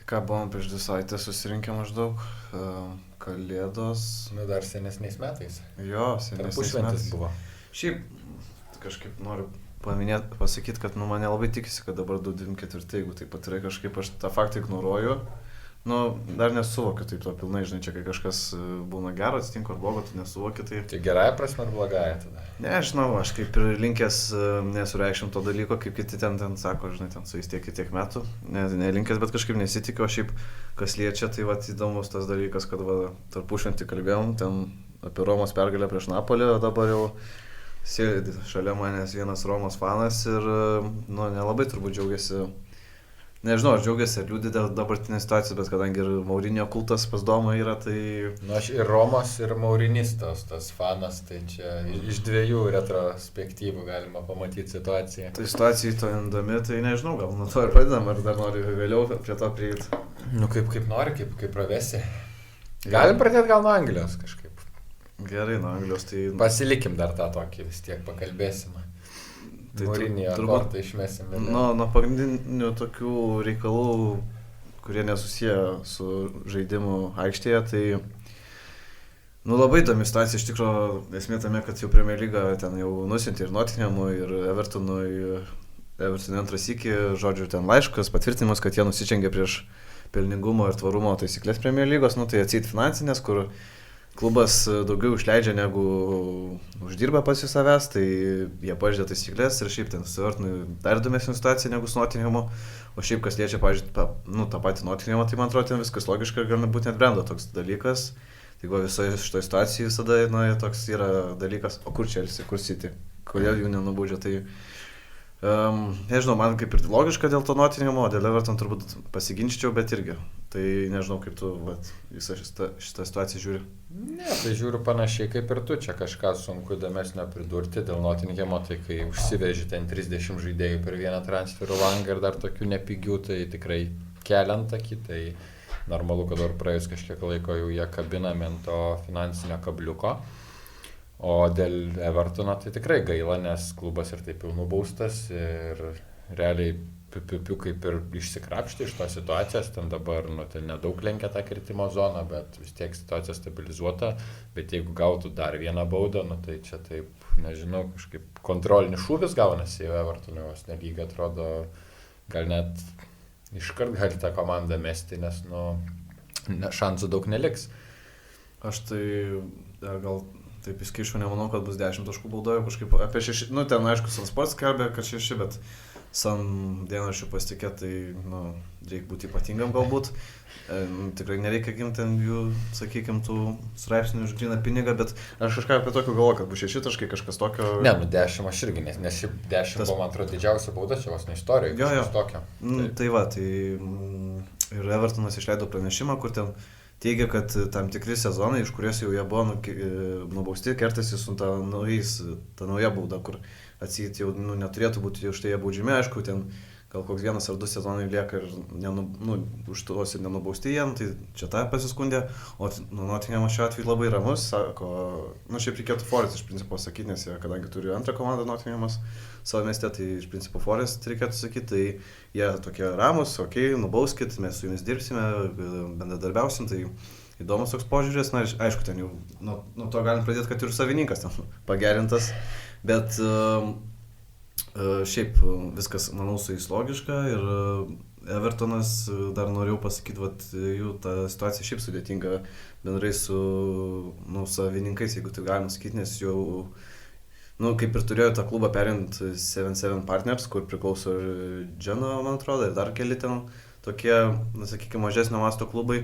ką buvom prieš 2 savaitės susirinkę maždaug, kalėdos. Dar senesniais metais. Jo, senesniais Tarpušventis metais. buvo. Šiaip kažkaip noriu pasakyti, kad mane labai tikisi, kad dabar 2024, jeigu taip pat yra kažkaip, aš tą faktą ignoruoju. Dar nesuvokiu taip to pilnai, žinai, čia kai kažkas būna gero, atsitinka ar blogo, tu nesuvoki tai. Tai gerąją prasme ar blogąją tada? Nežinau, aš kaip ir linkęs nesureikšim to dalyko, kaip kiti ten sako, žinai, ten su jais tiek metų. Nelinkęs, bet kažkaip nesitikiu, o šiaip kas liečia, tai va įdomus tas dalykas, kad va tarpušventį kalbėjom, ten apie Romos pergalę prieš Napolį, o dabar jau sėdi šalia manęs vienas Romos fanas ir, nelabai turbūt džiaugiasi. Nežinau, aš džiaugiasi ir liūdį dėl dabartinės situacijos, bet kadangi ir Maurinio kultas pas Domą yra, tai... Aš ir Romos, ir Maurinistas, tas fanas, tai čia iš dviejų retrospektyvų galima pamatyti situaciją. Tai situacijai to įdomi, tai nežinau, gal nuo to ir pradedam, ar dar nori vėliau prie to prieiti. Kaip nori, kaip pravesi. Galim pradėti gal nuo Anglijos kažkaip. Gerai, nuo Anglijos tai... Pasilikim dar tą tokį, vis tiek pakalbėsim. Tai Maurinio kortą išmesim. Nuo pagrindinių tokių reikalų, kurie nesusiję su žaidimu aikštėje, tai labai įdomi situacija, iš tikrųjų esmė tame, kad jau Premier Lyga ten jau nusiuntė ir Nottinghamui, ir Evertonui antras iki, žodžiu, ten laiškas, patvirtinimas, kad jie nusižengė prieš pelningumo ir tvarumo taisyklės Premier Lygos, tai atseit finansinės, kur klubas daugiau išleidžia negu uždirba pas jų savęs, tai jie pažeidė taisyklės ir šiaip ten su Evertonui dar įdomesnė situacija negu su Nottinghamu, o šiaip kas liečia, pavyzdžiui, tą patį Nottinghamą, tai man atrodo, ten viskas logiška ir gali būti net brendo toks dalykas. Tai visoje šitoje situacijoje visada toks yra dalykas, o kur Chelsea, kur City, kodėl jų nenubaudžia, tai nežinau, man kaip ir logiška dėl to Nottinghamo, dėl Everton turbūt pasiginččiau, bet irgi. Tai nežinau, kaip tu visą šitą situaciją žiūri. Ne, tai žiūriu panašiai kaip ir tu, čia kažką sunku įdomesnio pridurti dėl Nottinghamo, tai kai užsiveži ten 30 žaidėjų per vieną transferų langą ir dar tokių nepigių, tai tikrai keliant akį, tai normalu, kad dar praėjus kažkiek laiko jau jie kabinami ant to finansinio kabliuko. O dėl Evertono tai tikrai gaila, nes klubas ir taip jau nubaustas ir realiai piu kaip ir išsikrapštė iš tos situacijos, ten dabar ten nedaug lenkia tą kritimo zoną, bet vis tiek situacija stabilizuota, bet jeigu gautų dar vieną baudą, tai čia taip, nežinau, kažkaip kontrolinis šūvis gaunasi jau Evertono, nes lygiai atrodo, gal net iškart gali tą komandą mesti, nes šansų daug neliks. Aš tai gal taip įskaičiau, nemanau, kad bus 10 taškų baudojo, kažkaip apie 6, ten aišku, Sun Sports skelbė, kad 6, bet Sun dienraščių pasitikėt, tai reikia būti ypatingam galbūt. Tikrai nereikia ginti jų, sakykime, tų straipsnių už gryną pinigą, bet aš kažką apie tokio galvoju, kad bus 6 taškai, kažkas tokio. Ne, 10 aš irgi, nes 10 buvo, man atrodo, didžiausia bauda čia vos ne istorijoje. Jo. Tokio. Tai ir Evertonas išleido pranešimą, kur ten teigia, kad tam tikri sezonai, iš kurios jau jie buvo nubausti, kertasi su ta nauja bauda, kur atseit jau neturėtų būti už tai jie baudžiami, aišku, ten gal koks 1 ar 2 sezonai lieka ir už tuos ir nenubausti jiem, tai čia tą pasiskundė, o Nottinghamo šiuo atveju labai ramus, sako, šiaip reikėtų Forest iš principo sakyti, nes jie, kadangi turi antrą komandą Nottinghamas savo mieste, tai iš principo Forest reikėtų sakyti, tai jie tokie ramus, okei, nubauskit, mes su jumis dirbsime, bendradarbiausim, tai įdomus toks požiūris, aišku, ten jau nuo to galim pradėti, kad ir savininkas ten pagerintas, bet šiaip viskas, manau, su jais logiška ir Evertonas, dar norėjau pasakyti, jų ta situacija šiaip sudėtinga bendrai su savininkais, jeigu tai galim sakyti, nes jau kaip ir turėjo tą klubą perint 77 Partners, kur priklauso ir Genoa, man atrodo, ir dar keli ten tokie, sakykime, mažesnio masto klubai,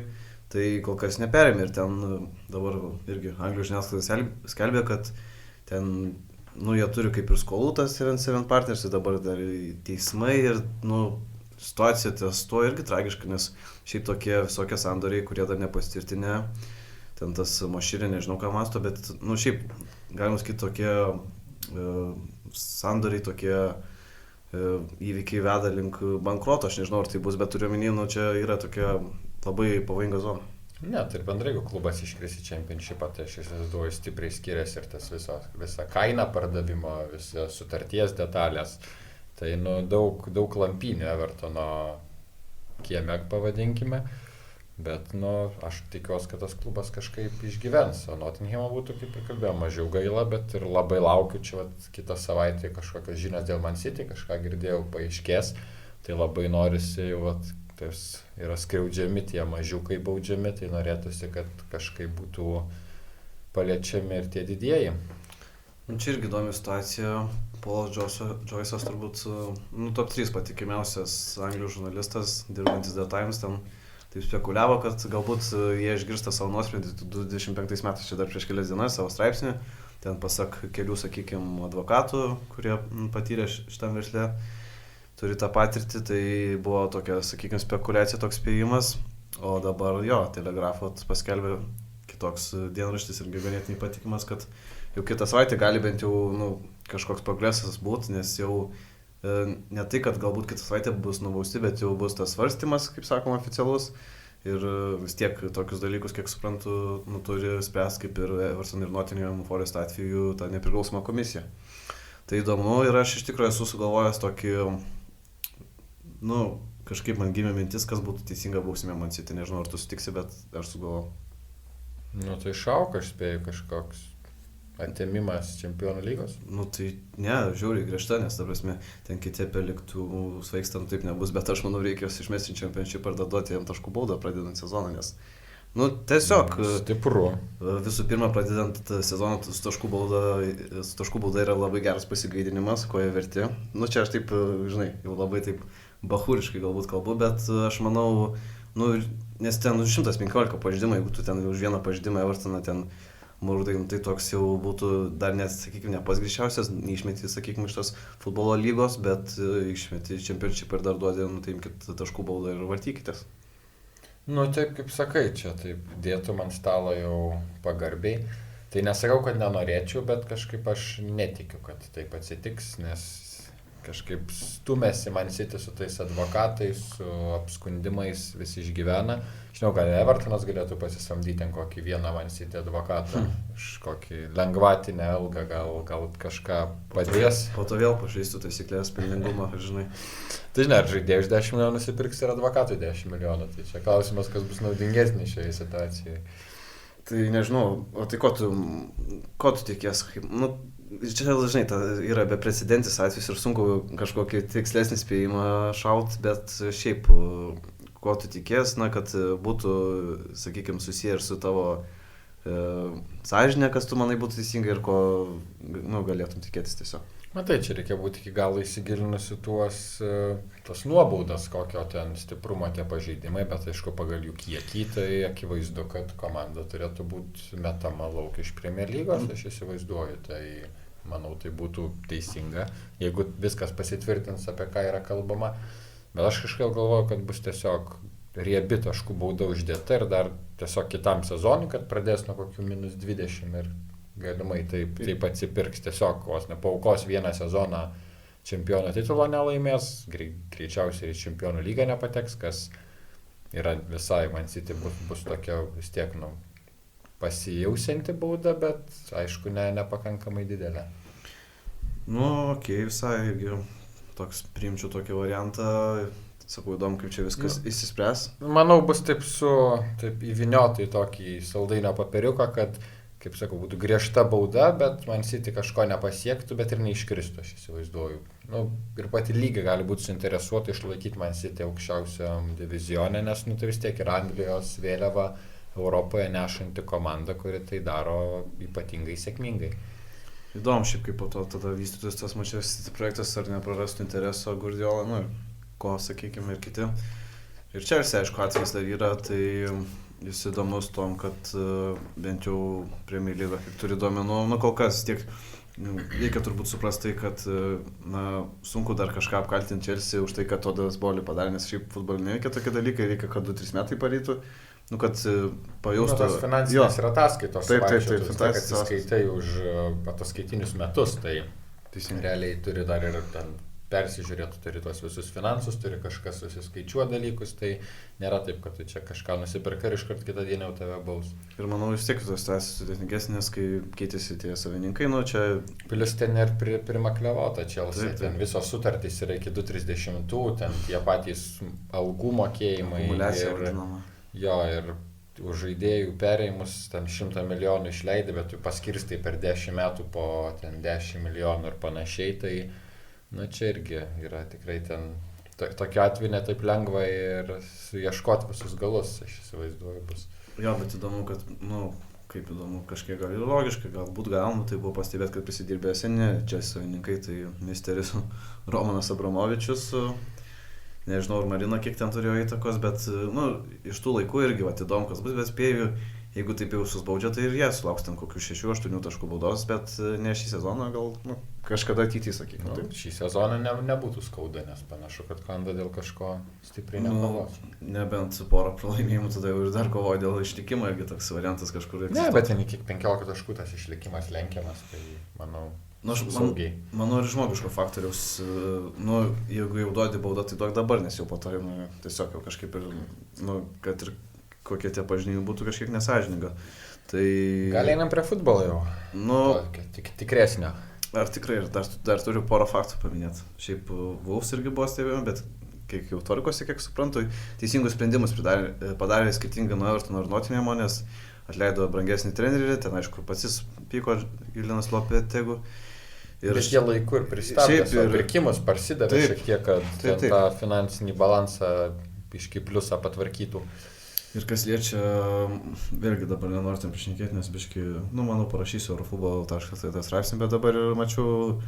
tai kol kas neperėmė ir ten dabar irgi Anglijos žiniasklaida skelbė, kad ten jie turi kaip ir skolų tas 77 Partners, ir dabar dar teismai ir situacija ties to irgi tragiška, nes šiaip tokie visokie sandoriai, kurie dar nepastvirtinę, ten tas Moširė, nežinau ką masto, bet šiaip galima sakyti tokie sandoriai, tokie įvykiai veda link bankroto, aš nežinau, ar tai bus, bet turiu omeny, čia yra tokia labai pavojinga zona. Ne, tai ir bendrai, jeigu klubas iškris į Championshipą, tai aš įsivaizduoju, stipriai skiriasi ir tas visa kaina pardavimo, visos sutarties detalės. Tai daug lampynių Evertono kieme pavadinkime. Bet, aš tikiuosi, kad tas klubas kažkaip išgyvens. O Nottinghamo būtų, kaip ir kalbėjau, mažiau gaila, bet ir labai laukiu čia kitą savaitę kažkokios žinios dėl Man City, kažką girdėjau, paaiškės. Tai labai norisi jau, yra skriaudžiami tie mažiukai baudžiami, tai norėtųsi, kad kažkaip būtų paliečiami ir tie didieji. Čia irgi įdomi situacija. Paulas Joyce'as turbūt, top 3 patikimiausias Anglijos žurnalistas, dirbantis The Times, ten taip spekuliavo, kad galbūt jie išgirsta savo nuosprendį 25 metais, čia dar prieš kelias dienas savo straipsnį, ten pasak kelių, sakykime, advokatų, kurie patyrė šitam versle, turi tą patirtį, tai buvo tokia, sakykime, spekulacija, toks spėjimas, o dabar Telegrafo paskelbė kitoks dienraštis irgi ganėtinai patikimas, kad jau kitą savaitę gali bent jau kažkoks progresas būti, nes jau ne tai, kad galbūt kitą savaitę bus nubausti, bet jau bus tas svarstymas, kaip sakoma, oficialus. Ir vis tiek tokius dalykus, kiek suprantu, turi spręsti kaip ir Everton ir Nottingham Forest atveju ta nepriklausoma komisija. Tai įdomu ir aš iš tikrųjų esu sugalvojęs tokį, kažkaip man gimė mintis, kas būtų teisinga bausmė Man City. Nežinau, ar tu sutiksi, bet aš sugalvojau. Tai Šauk, aš spėju, kažkoks atėmimas Čempionų lygos? Tai ne, žiauriai griežta, nes ta prasme, ten kiti apie liktų svaikstant taip nebus, bet aš manau reikės išmesti Championship ar duoti jam taškų baudą pradedant sezoną, nes tiesiog stipru. Visų pirma, pradedant sezoną su taškų bauda yra labai geras pasigaidinimas, ko jie verti. Čia aš taip, žinai, jau labai taip bachūriškai galbūt kalbu, bet aš manau, nes ten 115 pažeidimą, jeigu tu ten už vieną pažeidimą Evertoną ten murdai, tai toks jau būtų dar net, sakykime, ne pats grįžčiausias, neišmeti, sakykime, iš tos futbolo lygos, bet išmeti Championship ir dar duodė, tai imkit taškų baudą ir vartykitės. Taip kaip sakai, čia taip dėtum ant stalo jau pagarbiai. Tai nesakau, kad nenorėčiau, bet kažkaip aš netikiu, kad taip atsitiks, nes kažkaip stumėsi Man City su tais advokatais, su apskundimais, visi išgyvena. Žinau, gal Evertonas galėtų pasisamdyti kokį vieną Man City advokatą, kokį lengvatinę algą, gal kažką padės. Po to vėl pažeistų taisyklės pelningumą, žinai. Tai žinai, ar žaidėjų už 10 milijonų nusipirks ir advokatų 10 milijonų, tai čia klausimas, kas bus naudingesnis šioje situacijoje. Tai nežinau, o tai ko tu tikiesi? Čia, žinai, yra beprecedentis atvejis ir sunku kažkokį tikslesnį spėjimą šaut, bet šiaip, ko tu tikės, kad būtų, sakykime, susiję ir su tavo sąžinė, kas tu manai būtų teisinga ir ko galėtum tikėtis tiesiog. Matai, čia reikia būti iki galo įsigilinusi tos nuobaudas, kokio ten stiprumo tie pažeidimai, bet aišku, pagal jų kiekį, tai akivaizdu, kad komanda turėtų būti metama lauk iš Premier lygos, aš įsivaizduoju, tai manau, tai būtų teisinga, jeigu viskas pasitvirtins, apie ką yra kalbama, bet aš kažkaip galvoju, kad bus tiesiog riebi taškų bauda uždėta ir dar tiesiog kitam sezonui, kad pradės nuo kokių -20 ir galimai taip atsipirks, tiesiog vos nepaaukos vieną sezoną čempiono titulo nelaimės, greičiausiai ir Čempionų lygą nepateks, kas yra visai Man City bus tokia vis tiek pasijausianti bauda, bet aišku nepakankamai didelė. Visai toks priimčiau tokį variantą, sakau, įdomu, kaip čia viskas įsispręs. Manau, bus taip įviniota į tokį saldainio papiriuką, kad, kaip sakau, būtų griežta bauda, bet Man City kažko nepasiektų, bet ir neiškristų, aš įsivaizduoju. Ir pati lyga gali būti suinteresuota išlaikyti Man City aukščiausiam divizione, nes tai vis tiek yra Anglijos vėliava Europoje nešanti komanda, kuri tai daro ypatingai sėkmingai. Įdomu šiaip, kaip po to tada vystytus tas Manchester City projektas, ar neprarastų intereso Guardiola, ko, sakykime, ir kiti. Ir čia visi, aišku, atvejs dar yra, tai jis įdomus tom, kad bent jau Premier lyga, kaip turi duomenų, kol kas tiek reikia turbūt suprasti, kad sunku dar kažką apkaltinti Chelsea už tai, kad Todas Bowley padarė, nes šiaip futbolinė reikia tokie dalykai, reikia, kad 2-3 metai pareitų, kad pajaustų... tos finansinės ir ataskaitos taip, kad įskaitai už ataskaitinius metus, tai realiai turi dar ir ten persižiūrėtų, turi tuos visus finansus, turi kažkas susiskaičiuoti dalykus, tai nėra taip, kad tu čia kažką nusipirka ir iškart kitą dieną jau tave baus. Ir manau, vis tiek tos situacijos sudėtingesnės, kai keitėsi tie savininkai, nu čia... Plius ten ir pirma klevota Chelsea, Taip. ten visos sutartys yra iki 230, ten tie patys algų mokėjimai. Akumuliacija ir, vadinama. jo, ir už žaidėjų perėjimus ten 100 milijonų išleidai, bet tu paskirstai per 10 metų po ten 10 milijonų ir panašiai, tai nu čia irgi yra tikrai ten tokiu atveju netaip lengva ir ieškoti visus galus, aš įsivaizduoju, bus. Jo, bet įdomu, kad, nu, kaip įdomu, kažkiek gal ir logiškai, galbūt galima, tai buvo pastebėti, kad prisidirbė seni čia savininkai, tai misteris Romanas Abramovičius, nežinau, ar Marina kiek ten turėjo įtakos, bet, nu, iš tų laikų irgi, va, įdomu, kas bus, bet spėju, jeigu taip jau susbaudžia, tai ir jie sulauks ten kokių 6-8 taškų baudos, bet ne šį sezoną, gal, nu, kažkada ateityje, sakykime. Nu, Taip. šį sezoną nebūtų skauda, nes panašu, kad Kanda dėl kažko stipriai nekovos. Nebent su porą pralaimėjimų, tada jau ir dar kovoja dėl išlikimo, irgi toks variantas kažkur Ne, bet ten iki 15 taškų tas išlikimas lenkiamas, tai manau, Nu, aš saugiai. manau ir žmogiško faktoriaus, nu, jeigu jau duodi baudą, tai duok dabar, nes jau po to, nu, tiesiog jau kažkaip ir, nu, kad ir kokie tie pažinimai būtų kažkiek nesąžininga. Tai... Gal einam prie futbolo jau? Nu, Tikresnio. ar tikrai, ir dar turiu porą faktų paminėti. Šiaip Wolves irgi buvo stebėjome, bet kiek jau tvarkosi, kiek suprantu, teisingus sprendimus padarė skirtingą nuo Evertono ir Nottinghamo, nes atleido brangesnį trenerį, ten aišku pats jis pyko Julianas Lopetegui. Ir šitie laiku ir pristabdė savo pirkimus, parsidavė šiek tiek, kad tą finansinį balansą biškį pliusą patvarkytų. Ir kas liečia, vėlgi dabar nenoriu ten prišnekėti, nes biškį, nu, manau, parašysiu eurofutbol.lt straipsnį, bet dabar ir mačiau,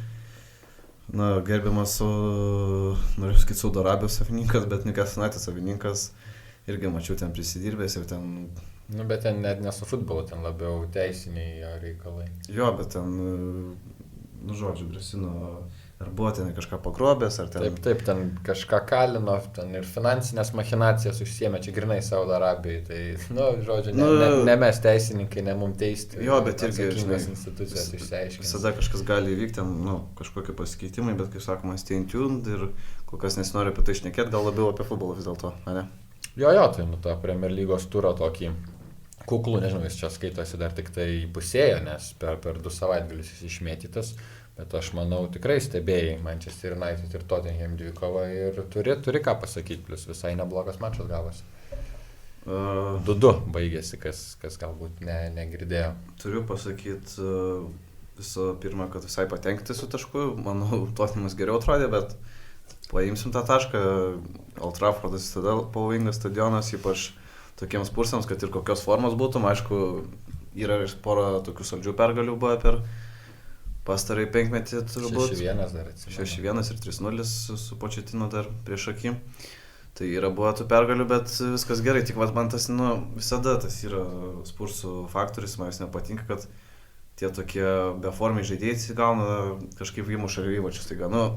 na, gerbiamas, noriu sakyti, Saudo Arabijos savininkas, bet Newcastle United savininkas, irgi mačiau ten prisidirbęs ir ten... Nu, bet ten net ne su futbolu, ten labiau teisiniai reikalai. Jo, bet ten, nu, žodžiu, grasino, ar buvo ten kažką pagrobęs, ar ten... Taip, ten kažką kalino, ten ir finansinės machinacijas užsiėmė, čia grinai Saudo Arabijai, tai, nu, žodžiu, ne mes teisininkai, ne mum teisti. Jo, bet irgi, žinai, institucijos išsiaiškinti. Visada kažkas gali įvykti, nu, kažkokie pasikeitimai, bet, kaip sakoma, stay tuned ir kol kas nesinori apie tai šnekėti, gal labiau apie futbolą vis dėlto, ne? Jo, tai, nu, tą Premier lygos turą tokį kuklų, nežinau, jis čia skaitosi dar tik tai pusėje, nes per 2 savaitgalius jis išmėtytas. Bet aš manau, tikrai stebėjai Manchester United ir Tottenham dvikovą ir turi ką pasakyti, plus visai neblogas mačas gavosi. 2-2 baigėsi, kas galbūt negirdėjo. Turiu pasakyti visą pirmą, kad visai patenkinti su tašku. Manau, Tottenhamas geriau atrodė, bet paimsim tą tašką. Old Traffordas tada pavojingas stadionas, ypač tokiems pursams, kad ir kokios formos būtum. Aišku, yra ir porą tokių saldžių pergalių buvo per pastarai 5 metį turbūt. 6-1 dar atsimenu. 6-1 ir 3-0 su Pochettino dar prieš akį. Tai yra buvo tų pergalių, bet viskas gerai. Tik man tas, nu, visada tas yra Spursų faktorius, man jis nepatinka, kad tie tokie beformiai žaidėjai atsigauna kažkaip įmuša ir įvačius. Taigi, nu,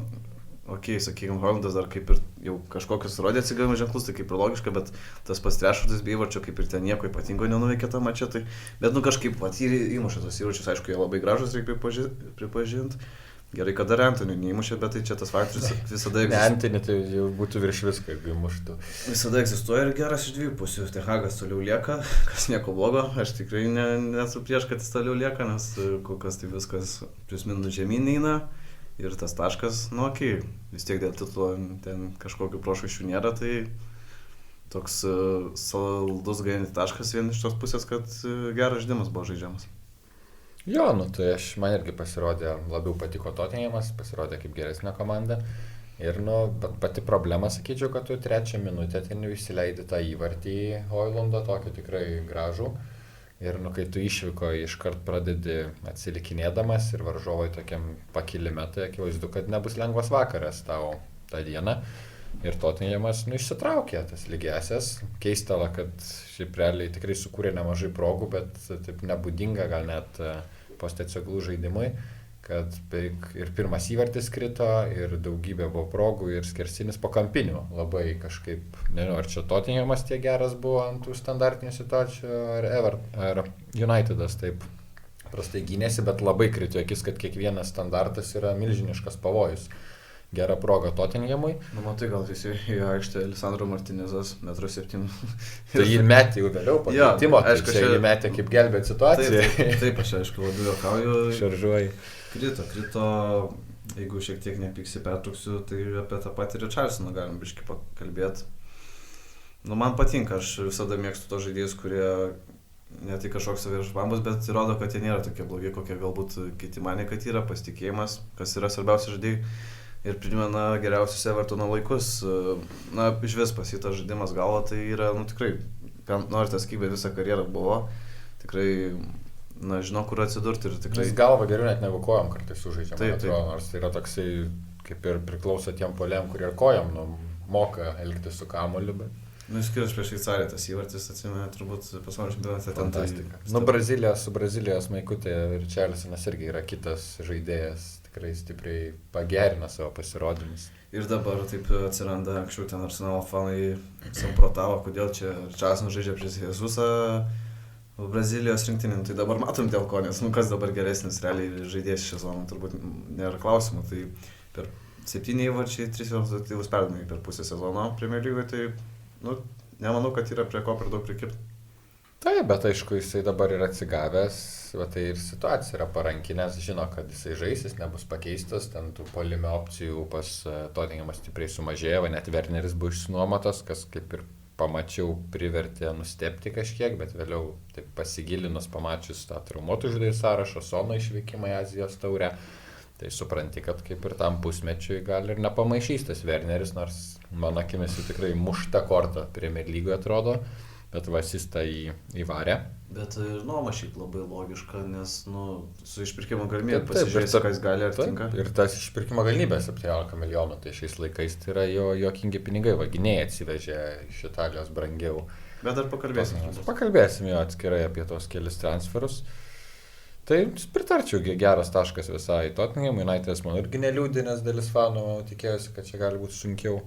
okei, sakykime, Holandas dar kaip ir jau kažkokius rodė atsigavimo ženklus, tai kaip ir logiška, bet tas pats Trešvardas bei įvarčio kaip ir ten nieko ypatingo nenuveikė tą mačą, tai, bet nu kažkaip įmušė tos įvarčius, aišku, jie labai gražus, reikia pripažinti. Gerai, kad dar Antony neįmušė, bet tai čia tas faktorius visada egzistuoja. Ne, Antony tai jau būtų virš viską, jeigu įmuštų. Visada egzistuoja ir geras iš dviejų pusių. Ten Hagas toliau lieka, kas nieko blogo, aš tikrai nesu prieš, kad jis toliau lieka, nes kol kas tai viskas plius minus žemyn eina. Ir tas taškas, nu okei, vis tiek dėl titulo ten kažkokių prošvaisčių nėra, tai toks saldus galinti taškas vien iš tos pusės, kad geras žaidimas buvo žaidžiamas. Jo, nu tai man irgi pasirodė, labiau patiko Tottenhamas, pasirodė kaip geresnė komanda. Ir, nu, bet pati problema, sakyčiau, kad tu 3 minutę ten jau įsileidi tą įvartį Højlundą, tokį tikrai gražų. Ir, nu, kai tu išvyko, iškart pradedi atsilikinėdamas ir varžovai tokiam pakilime, tai akivaizdu, kad nebus lengvas vakaras tau tą dieną. Ir Tottenhamas, nu, išsitraukė tas lygiasias. Keistala, kad šiaip realiai tikrai sukūrė nemažai progų, bet taip nebūdinga gal net Postecoglou žaidimui, kad ir pirmas įvartis krito, ir daugybė buvo progų, ir skersinis po kampinių. Labai kažkaip, nežinau, ar čia Tottenhamas tiek geras buvo ant tų standartinių situacijų, ar Unitedas taip prastai gynėsi, bet labai krito akis, kad kiekvienas standartas yra milžiniškas pavojus. gera proga Tottenhamui. Nu, matai, gal jis į aikštę Lisandro Martinezas, 1,7 m. Tai jį metė jau vėliau, pakeitimo, aišku, jį metė kaip gelbėt situaciją. Taip, aš aišku, labiau juokauju. Šaržuoji. Krito, jeigu šiek tiek nepyksi pertrauksiu, tai apie tą patį Richarlisoną galim biškį pakalbėti. Nu, man patinka, aš visada mėgstu tos žaidėjus, kurie ne tik kažkoks saviržbambus, bet įrodo, kad jie nėra tokie blogi, kokie galbūt kiti manė, kad yra pasitikėjimas, kas yra svarbiausia žaidėjai. Ir primena geriausius Evertono laikus. Na, iš vis pasitas žaidimas galvo, tai yra, nu tikrai, norite skybė visą karjerą buvo. Tikrai, na, žinau, kur atsidurti ir tikrai... Jis galva geriau net negu kojom kartais sužaidžia, man taip. atrodo, nors tai yra toksai, kaip ir priklauso tiem polėm, kurie ir kojom, nu, moka elgtis su kamuoliu, bet... Nu, išskyrus prieš Šveicariją, tas įvartis atsimena turbūt pasaulio čempionate. Fantastika. Nu, su Brazilijos maikutė Richarlisonas irgi yra kitas žaidėjas, tikrai stipriai pagerina savo pasirodymus. Ir dabar taip atsiranda, anksčiau ten Arsenalo fanai samprotavo, kodėl čia Richarlisonas žaidžia prieš Jesusą Brazilijos rinktinį. Tai dabar matom dėl ko, nes kas dabar geresnis realiai žaidėjas šią zoną, turbūt nėra klausimų. Tai per 7 įvarčiai, 3 rezultatyvūs perdavimai per pusę sezono Premier Lygoje, tai nu, nemanau, kad yra prie ko per daug prikirti. Taip, bet aišku, jisai dabar yra atsigavęs, va, tai ir situacija yra paranki, nes žino, kad jisai žaisis, nebus pakeistas, ten tų puolimo opcijų pas Tottenhamas stipriai sumažėjo, net Werneris buvo išsinuomotas, kas kaip ir pamačiau privertė nustebti kažkiek, bet vėliau taip pasigilinus pamačius tą traumuotų žaidėjų sąrašą, Sono išvykimą į Azijos taurę, tai supranti, kad kaip ir tam pusmečiui gali ir nepamaišys tas Werneris, nors mano akimis jau tikrai mušta korta Premier Lygoje atrodo, bet vasistą įvarė. Bet ir nuoma šiaip labai logiška, nes su išpirkimo galimybė pasižiūrėsi, ką jis gali ar tinka. Ir tas išpirkimo galimybė 17 milijonų, tai šiais laikais tai yra jo jokingi pinigai, vaginiai atsivežė iš Italijos brangiau. Bet dar pakalbėsim. Pakalbėsim jo atskirai apie tos kelis transferus. Tai pritarčiau, geras taškas visai Tottenham, United'as man irgi neliūdė, nes dalis fanų tikėjosi, kad čia gali būti sunkiau.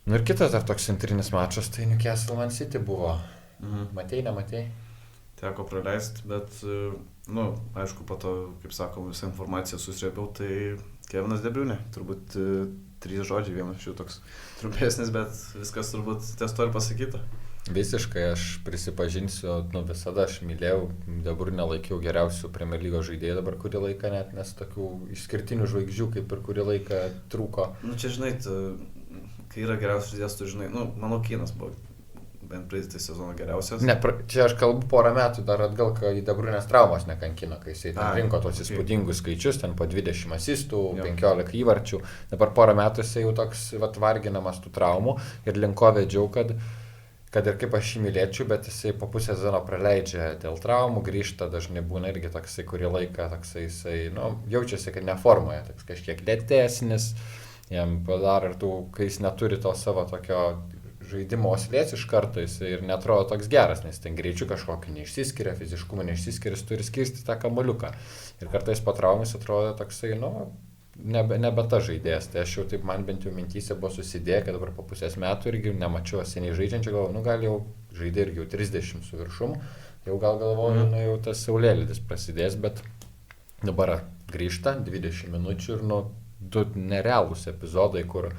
Nu ir kitas dar toks centrinis mačas, tai Newcastle Man City buvo. Matei, nematei? Teko praleisti, bet, aišku, po to, kaip sakom, visą informaciją susirėpiau, tai Kevinas De Bruyne, turbūt 3 žodžiai, vienas šių toks trumpesnis, bet viskas turbūt ties to ir pasakyta. Visiškai aš prisipažinsiu, visada aš mylėjau, dabar nelaikiau geriausių Premier Lygos žaidėjų dabar kurį laiką net, nes tokių išskirtinių žvaigždžių kaip ir kurį laiką trūko. Čia žinai, kai yra geriausias žaidėjas, tu žinai, mano Kynas buvo bent praeitą sezoną geriausias. Ne, čia aš kalbu porą metų dar atgal, kai De Bruyne's traumos nekankino, kai jisai ten rinko tos įspūdingus skaičius, ten po 20 asistų, 15 įvarčių, dabar porą metų jisai jau toks varginamas tų traumų ir linko vedžiau, kad ir kaip aš jį mylėčiau, bet jisai po pusę sezono praleidžia dėl traumų, grįžta, dažnai būna irgi toksai kurį laiką, toksai jisai, jaučiasi, kad neformoje, toks kažkiek lėtesnis, jam padaro ir kai jis neturi to savo tokio žaidimo oslės iš karto, jisai ir netrodo toks geras, nes ten greičiu kažkokį neišsiskiria, fiziškumu neišsiskiria, jis turi skirsti tą kamuoliuką. Ir kartais po traumus atrodo toksai, nebe ta žaidėjas, tai aš jau taip man bent jau mintyse buvo susidėję, kad dabar po pusės metų irgi nemačiau seniai žaidžiančių, galvoju, gal jau žaidė irgi jau 30 su viršum, jau gal galvoju, jau tas saulėlydis prasidės, bet dabar grįžta 20 minučių ir 2 nerealūs epizodai, kur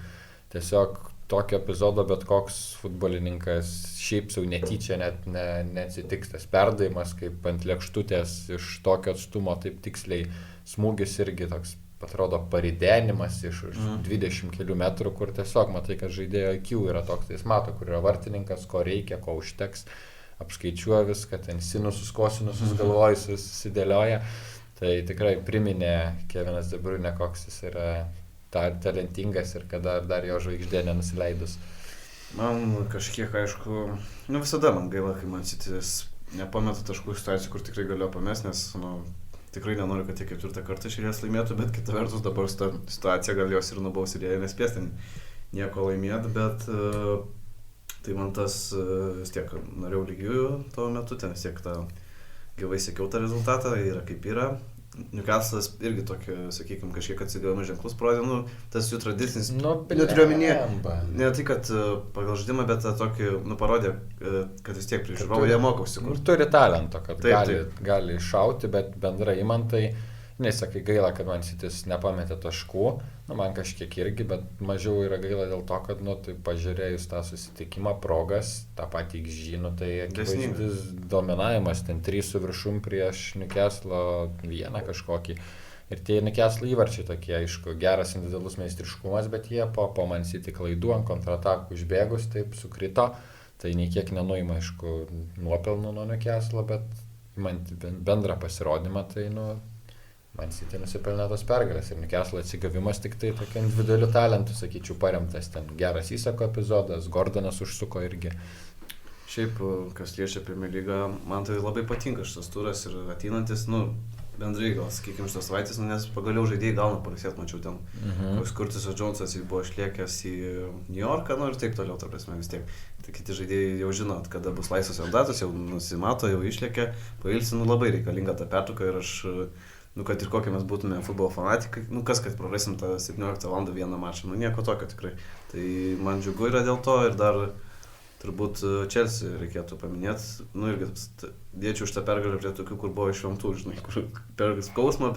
tiesiog tokio epizodo bet koks futbolininkas šiaip sau netyčia net neatsitiks, tas perdavimas kaip ant lėkštutės iš tokio atstumo taip tiksliai, smūgis irgi toks atrodo paridenimas iš 20 kelių metrų, kur tiesiog matai, kad žaidėjo IQ yra toks, tai jis mato, kur yra vartininkas, ko reikia, ko užteks, apskaičiuoja viską, ten sinusus, kosinusus galvoj susidėlioja, tai tikrai priminė Kevinas De Bruyne, koks jis yra talentingas ir kada dar jo žvaigždė nenusileidus. Man kažkiek, aišku, visada man gaila, kai Man City'is nepameta taškų situacijų, kur tikrai galėjo pamest, nes, tikrai nenoriu, kad jie 4 kartą šalies laimėtų, bet kita vertus dabar ta situacija gal jos ir nubaus ir jie nespės ten nieko laimėti, bet tai man tas vis tiek norėjau lygiųjų tuo metu, ten vis tiek gyvai sekiau tą rezultatą, yra kaip yra. Newcastle'as irgi tokį, sakykime, kažkiek atsigavimo ženklus parodė, tas jų tradicinis, neturiu omenyje, ne tai, kad pagal žaidimą, bet tokį, parodė, kad vis tiek prieš žiūrovą jie moka užsikurti. Turi talento, kad gali iššauti, bet bendrai imantai nesakai gaila, kad Man City's nepametė taškų, nu man kažkiek irgi, bet mažiau yra gaila dėl to, kad, nu, tai pažiūrėjus tą susitikimą, progas, tą patį XG, nu, tai akivaizdus dominavimas, ten 3 su viršum prieš Newcastle 1 kažkokį. Ir tie Newcastle įvarčiai tokie, aišku, geras individualus meistriškumas, bet jie po Man City klaidų ant kontratakų užbėgus taip sukrito, tai nei kiek nenuima, aišku, nuopelnų nuo Newcastle, bet man bendrą pasirodymą, tai, nu, Man City nusipelnė tos pergalės ir Newcastle atsigavimas tik tai tokia individualių talentų, sakyčiau, paremtas ten geras įsako epizodas, Gordonas užsuko irgi. Šiaip, kas liečia Premier lygą, man tai labai patinka šitas turas ir ateinantis, nu, bendrai gal, sakykime, šitas savaitės, nes pagaliau žaidėjai gauna pailsėt, mačiau ten, koks Curtisas Jonesas buvo išlėkęs į New Yorką, nu ir taip toliau, ta prasme, vis tiek. Tai kiti žaidėjai jau žino, kada bus laisvas jo datos, jau nusimato, jau išlėkė, pailsi, nu labai reikalinga ta pertrauka ir aš, nu, kad ir kokie mes būtume futbolo fanatikai, nu, kas, kad prarasim tą 17 val. Vieną mačą, nu, nieko tokio tikrai. Tai man džiugu yra dėl to ir dar turbūt Chelsea reikėtų paminėti, nu, irgi dėčiau šitą pergalę prie tokių, kur buvo išvemtų, žinai, kur per skausmą,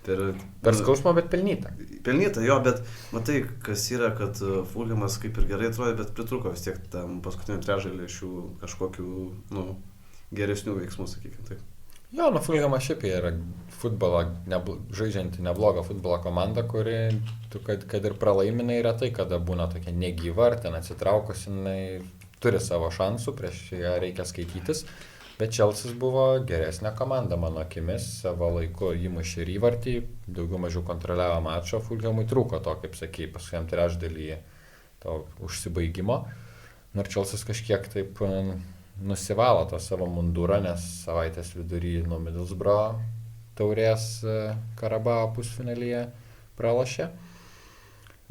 Per skausmą, bet pelnytą. Pelnytą, jo, bet matai, kas yra, kad Fulhamas kaip ir gerai atrodė, bet pritruko vis tiek tam paskutiniam trečdalį šių kažkokių, nu, geresnių veiksmų, sakykime taip. Jo, nu Fulhamas šiaip yra futbolą, žaidžianti neblogą futbolo komandą, kuri, kad ir pralaiminai retai, kada būna tokia negyva, ar ten atsitraukus, jinai turi savo šansų, prieš ją reikia skaitytis, bet Chelsea buvo geresnė komanda, mano akimis, savo laiku įmušė ir įvartį, daugiau mažiau kontroliavo mačo, Fulhamui trūko to, kaip sakei, paskui trečdalį to užsibaigimo, ir Chelsea kažkiek taip nusivalo tą savo mundurą, nes savaitės vidury nuo Middlesbrough taurės Karabao pusfinalyje pralošė.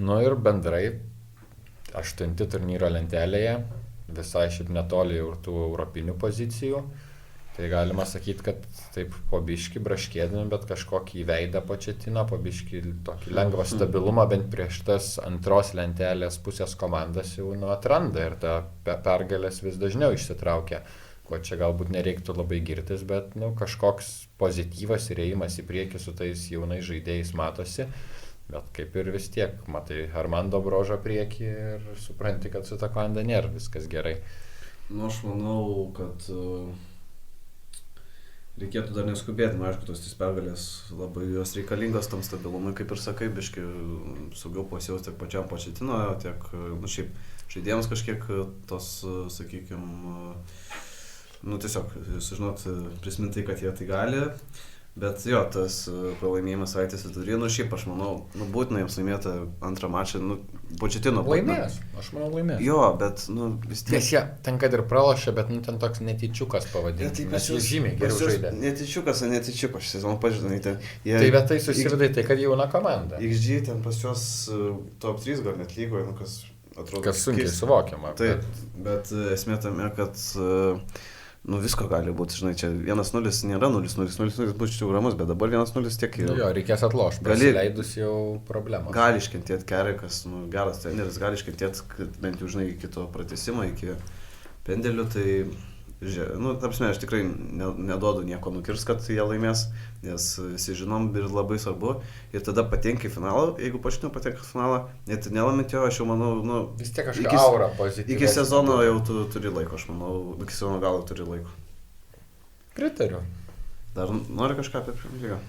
Nu ir bendrai 8 turnyro lentelėje, visai šiaip netoli ir tų europinių pozicijų. Tai galima sakyti, kad taip po biškį braškėdami, bet kažkokį veidą Pochettino, po biškį tokį lengvą stabilumą, bent prieš tas antros lentelės pusės komandas jau atranda ir ta pergalės vis dažniau išsitraukia. Ko čia galbūt nereiktų labai girtis, bet kažkoks pozityvas ir ėjimas į priekį su tais jaunais žaidėjais matosi. Bet kaip ir vis tiek, matai Armando Brožą priekį ir supranti, kad su ta komanda nėra viskas gerai. Nu, aš manau, kad reikėtų dar neskubėti, aišku, tos 3 pergalės labai jos reikalingos tam stabilumui, kaip ir sakai, biški saugiau pasijaus tiek pačiam Pochettino, tiek, šiaip žaidėjams kažkiek tos, sakykime, tiesiog, sužinot, prisiminti, kad jie tai gali. Bet jo, tas pralaimėjimas savaitės vidury, šiaip aš manau, būtina jiems laimėti antrą mačą, Pochettino. Laimės, aš manau laimės. Jo, bet, vis tiek. Nes jie ten kad ir pralošė, bet ten toks netyčiukas pavadinti, nes jie žymiai geriau žaidė. Netyčiukas, šį sezoną pažinai, ten. Tai bet tai susivedai, tai kad jauna komanda. XG ten pas juos top 3 gal net lygoje, kas atrodo. Kas sunkiai suvokiama. Taip, bet esmė tame, kad visko gali būti, žinai, čia 1-0 nėra 0-0 bus čia ramus, bet dabar 1-0 tiek yra. Jo, reikės atlošti, prasileidus jau problema. Gali iškentėti Kerekas, geras treneris, gali iškentėti, bent jau, žinai, iki to pratęsimo, iki pendelių, tai, tarpsime, aš tikrai neduodu nieko nukirs, kad jie laimės, nes visi žinom ir labai svarbu, ir tada patenka į finalą, jeigu Pochettino patenka į finalą, net nelaimint jo, aš jau manau, vis tiek kažką aura pozityvi. Iki sezono jau turi laiko, aš manau, iki sezono galo turi laiko. Pritariu. Dar nori kažką apie Premier lygą?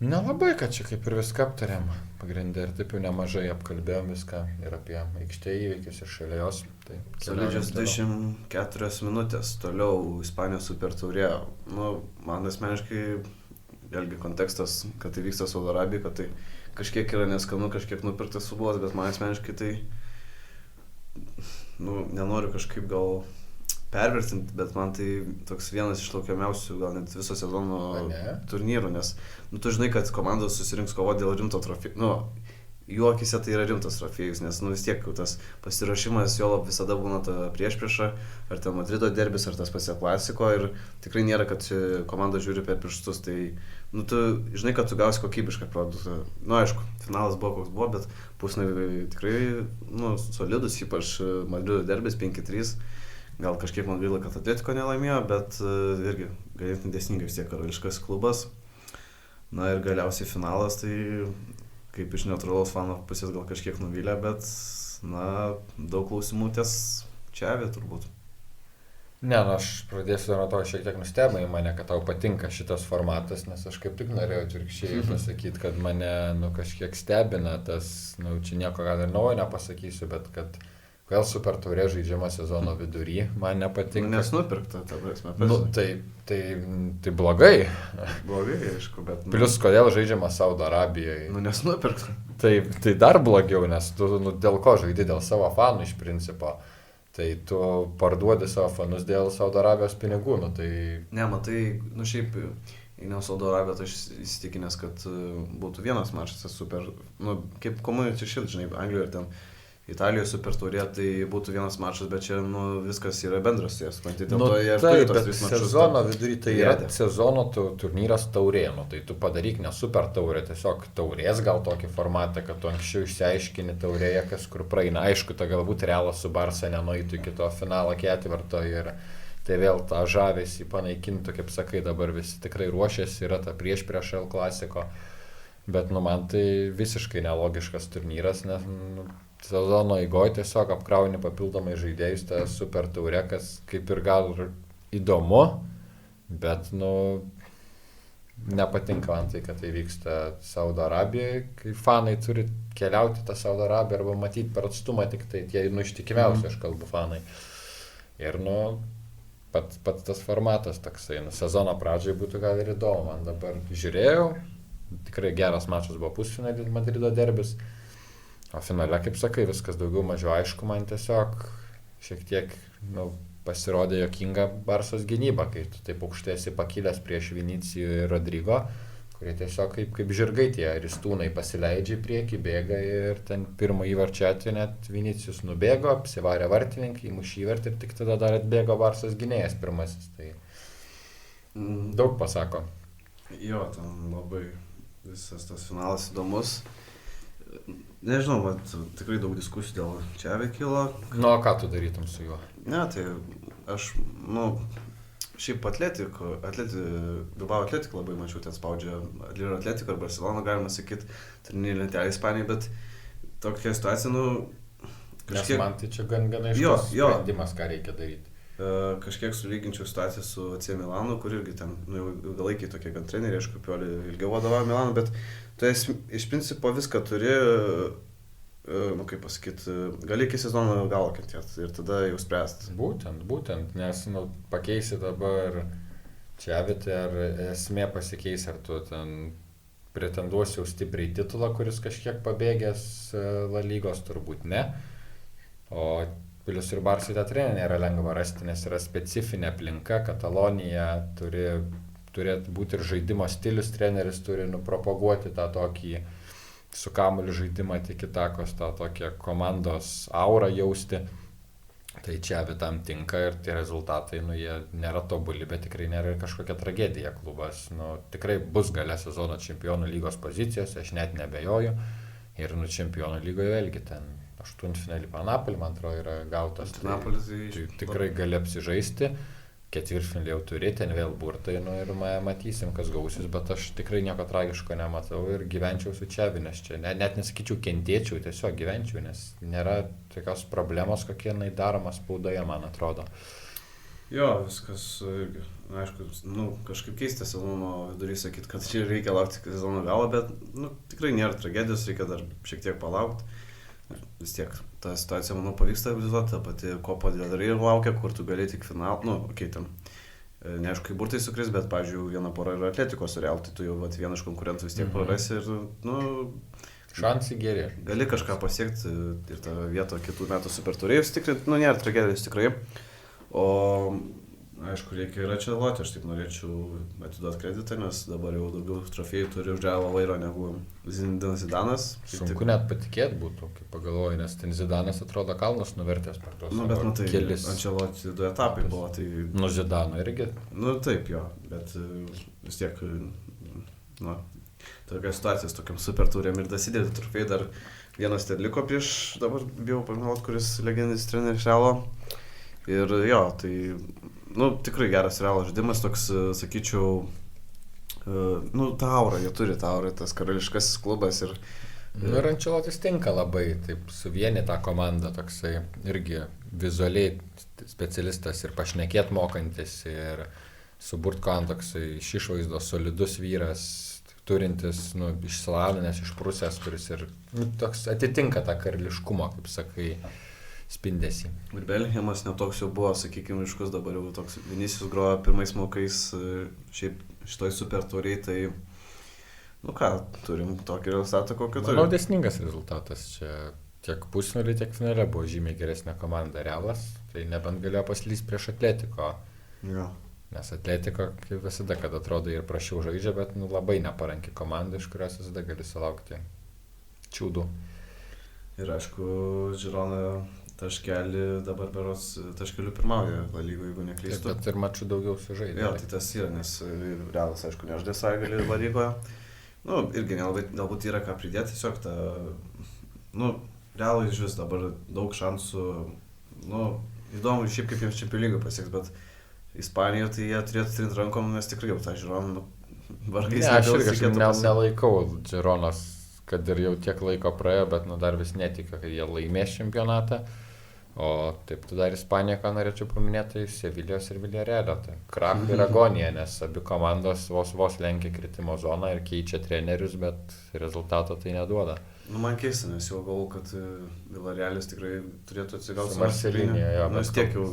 Nelabai, kad čia kaip ir viską aptarėm. Pagrindė ir taip jau nemažai apkalbėjom viską ir apie aikštę įvykius ir šalia jos. Tai solidžios 24 minutės, toliau Ispanijos super taurė. Man asmeniškai, vėlgi kontekstas, kad tai vyksta Saudo Arabija, kad tai kažkiek yra neskanu, kažkiek nupirktas futbolas, bet man asmeniškai tai, nenoriu kažkaip gal pervertinti, bet man tai toks vienas iš laukiamiausių, gal net viso sezono turnyrų, nes, tu žinai, kad komandos susirinks kovo dėl rimto trofėjų, jų akise tai yra rimtas trofėjus, nes, vis tiek tas pasiruošimas jo visada būna ta priešprieša, ar ten Madrido derbis, ar tas pats Klasiko, ir tikrai nėra, kad komanda žiūri per pirštus, tai, tu žinai, kad tu gausi kokybišką produktą. Aišku, finalas buvo koks buvo, bet pusnai tikrai, solidus, ypač Madrido derbis 5-3. Gal kažkiek man gaila, kad Atletico nelaimėjo, bet irgi ganėtinai dėsningai vis tiek karališkas klubas. Na ir galiausiai finalas, tai kaip iš neutralaus fano pusės gal kažkiek nuvylė, bet, na, daug klausimų ties Čiavi turbūt. Ne, nu aš pradėsiu nuo to šiek tiek nustebinai mane, kad tau patinka šitas formatas, nes aš kaip tik norėjau atvirkščiai pasakyti, kad mane kažkiek stebina tas, čia nieko gal ir naujo nepasakysiu, bet kad vėl Super Taurė žaidžiama sezono vidury, man nepatinka. Nes nupirkta, ta prasme. Tai blogai. Blogai, aišku, bet... Plius kodėl žaidžiama Saudo Arabijoje. Nes nupirkta. Tai dar blogiau, nes tu dėl ko žaidi, dėl savo fanų iš principo. Tai tu parduodi savo fanus dėl Saudo Arabijos pinigų, tai... Ne, matai, šiaip, ne Saudo Arabiją, tai aš įsitikinęs, kad būtų vienas mačas super, kaip Community Shield, žinai, Anglijoje ir ten Italijoje Super Taurė, tai būtų vienas mačas, bet čia, viskas yra bendras, jas, matyti, dėl to jie ir turi tos 3 mačus. Sezono vidury tai yra sezono turnyras taurė, tai tu padaryk ne Super Taurė, tiesiog taurės gal tokį formatą, kad tu anksčiau išsiaiškini taurėje, kas kur praeina. Aišku, ta galbūt Realas su Barsa nenueitų iki to finalo ketvirto ir tai vėl tą žavesį panaikintų, kaip sakai, dabar visi tikrai ruošiasi, yra ta prieš L klasiko, bet man tai visiškai nelogiškas turnyras, nes sezono eigoje tiesiog apkrauni papildomai žaidėjus, tą Super Taurė, kas kaip ir gal įdomu, bet nepatinka man tai, kad tai vyksta Saudo Arabijoje, kai fanai turi keliauti tą Saudo Arabiją arba matyti per atstumą tik tai tie ištikimiausi, aš kalbu fanai. Ir pats tas formatas toksai, sezono pradžiai būtų gal ir įdomu, man dabar žiūrėjau, tikrai geras mačas buvo pusfinalį Madrido derbis. O finale, kaip sakai, viskas daugiau mažiau aišku, man tiesiog šiek tiek pasirodė jokinga Barsos gynyba, kai tu taip aukštai esi pakilęs prieš Vinicijų ir Rodrygo, kurie tiesiog kaip žirgai tie ristūnai pasileidžia į priekį, bėga ir ten pirmo įvarčio atveju net Vinicijus nubėgo, apsivarė vartininkai, įmušė įvartį ir tik tada dar atbėgo Barsos gynėjas pirmasis. Tai daug pasako. Jo, ten labai visas tas finalas įdomus. Nežinau, tikrai daug diskusijų dėl Čiavi kilo. O ką tu darytum su juo? Ne, tai aš, šiaip Bilbao Atletico labai mačiau, ten spaudžia ir Atletico, ir Barcelona, galima sakyti, turnyrinė lentelė Ispanijai, bet tokia situacija, kažkiek... Nes man tai čia gan aiškus sprendimas, ką reikia daryti. Kažkiek sulyginčiau situaciją su AC Milanu, kur irgi ten ilgalaikiai tokie gan treneriai, aišku, Pioli ilgiau vadovavo Milanu, bet tu iš principo viską turi, kaip pasakyti, gali iki sezono galo kentėti ir tada jau spręsti. Būtent, nes pakeisi dabar Čiavi, ar esmė pasikeis, ar tu ten pretenduosi jau stipriai titulą, kuris kažkiek pabėgęs La Lygos, turbūt ne. O Plius ir Barsai tą trenerį nėra lengva rasti, nes yra specifinė aplinka, Katalonija turėtų būti ir žaidimo stilius, treneris turi propaguoti tą tokį su kamuoliu žaidimą tiki takos, tą tokią komandos aurą jausti. Tai Čiavi tam tinka ir tie rezultatai, jie nėra tobuli, bet tikrai nėra kažkokia tragedija klubas. Tikrai bus gale sezono Čempionų lygos pozicijose, aš net nebejoju. Ir Čempionų lygoje vėlgi ten 8-finalį Napolį, man atrodo, yra gautas. Tai tikrai gali apsižaisti. 4-finalį jau turi, ten vėl burtai, ir matysim, kas gausis, bet aš tikrai nieko tragiško nematau ir gyvenčiau su Čiavi, nes čia net nesakyčiau kentėčiau, tiesiog gyvenčiau, nes nėra tokios problemos, kokie daroma spaudoje, man atrodo. Jo, viskas, aišku, kažkaip keista sezono vidury sakyti, kad čia reikia laukti sezono galo, bet tikrai nėra tragedijos, reikia dar šiek tiek palaukti. Vis tiek ta situacija, manau, pavyks stabilizuoti, ta pati Copa del Rey laukia, kur tu gali tik finalą, ten, neaišku, kaip burtai sukris, bet, pavyzdžiui, viena pora yra Atletico su Real, tai tu jau vieną iš konkurentų vis tiek prarasi ir, šansai geri. Gali kažką pasiekti ir tą vietą kitų metų Super Taurėjus tikrai, nėra tragedijos tikrai. O, aišku, reikia ir atšėloti, aš taip norėčiau atiduoti kreditą, nes dabar jau daugiau trofėjų turi už Realo vairo negu Zinedinas Zidanas. Sunku net patikėti būtų, kaip pagalvoju, nes ten Zidanas atrodo kalnus nuvertęs per tos kelis. Ančeloti 2 etapai buvo, tai... Zidano irgi? Taip jo, bet vis tiek, tokia situacija su tokiam Super Taurėm ir dasidėti trofėjai, dar vienas ten liko prieš, dabar bijau paminėti, kuris legendinis treneris Realo. Ir jo, tai, tikrai geras Realo žaidimas, toks, sakyčiau, Nu, taurą, jie turi taurą, tas karališkasis klubas ir... Nu ir Ancelotis tinka labai, taip suvienė tą komandą, toksai irgi vizualiai specialistas ir pašnekėt mokantis ir suburt komandą toksai iš išvaizdos solidus vyras, turintis, nu, išsilavinęs, išprusęs, kuris ir nu, toks atitinka tą karališkumo, kaip sakai, spindesį. Ir Bellingamas netoks jau buvo, sakykime, ryškus, dabar jau toks Vinicius grojo pirmais mokais šiaip šitoj super tauriai, tai nu ką, turim tokį rezultatą, kokį turim. Manau, dėsningas rezultatas čia. Tiek pusfinalį, tiek finale buvo žymiai geresnė komanda Realas, tai nebent galėjo paslysti prieš Atletiko. Jo. Nes Atletiko, kaip visada, kad atrodo ir prašiau žaidžia, bet nu, labai neparanki komanda, iš kurios visada gali sulaukti čiūdų. Ir aišku, Girona taškelį dabar beros taškelių pirmauja La Lygoje, jeigu neklystu. Bet ir mačų daugiau sužaidė. Jo, tai tas yra, nes Realas, aišku, neždė sągalį La Lygoje. Nu, irgi nelabai, galbūt yra ką pridėti, tiesiog ta, nu, Realui iš vis dabar daug šansų, nu, įdomu šiaip kaip jiems Čempionų lygą pasieks, bet Ispanijoje tai jie turėtų trinti rankom, nes tikrai jau tą Gironą, nu, vargais Ne, aš irgi kažkaip nelaikau Gironos, kad ir jau tiek laiko praėjo, bet nu, dar vis netikiu, kad jie laimės čempionatą. O taip, tu dar Ispaniją, ką norėčiau paminėti, tai Sevilijos ir Villarrealio. Tai krach ir agonija, nes abi komandos vos lenkia kritimo zoną ir keičia trenerius, bet rezultato tai neduoda. Nu, man keista, nes jau galvoju, kad Villarrealis tikrai turėtų atsigauti. Su Marselinėje, jo. Nu, vis tiek jau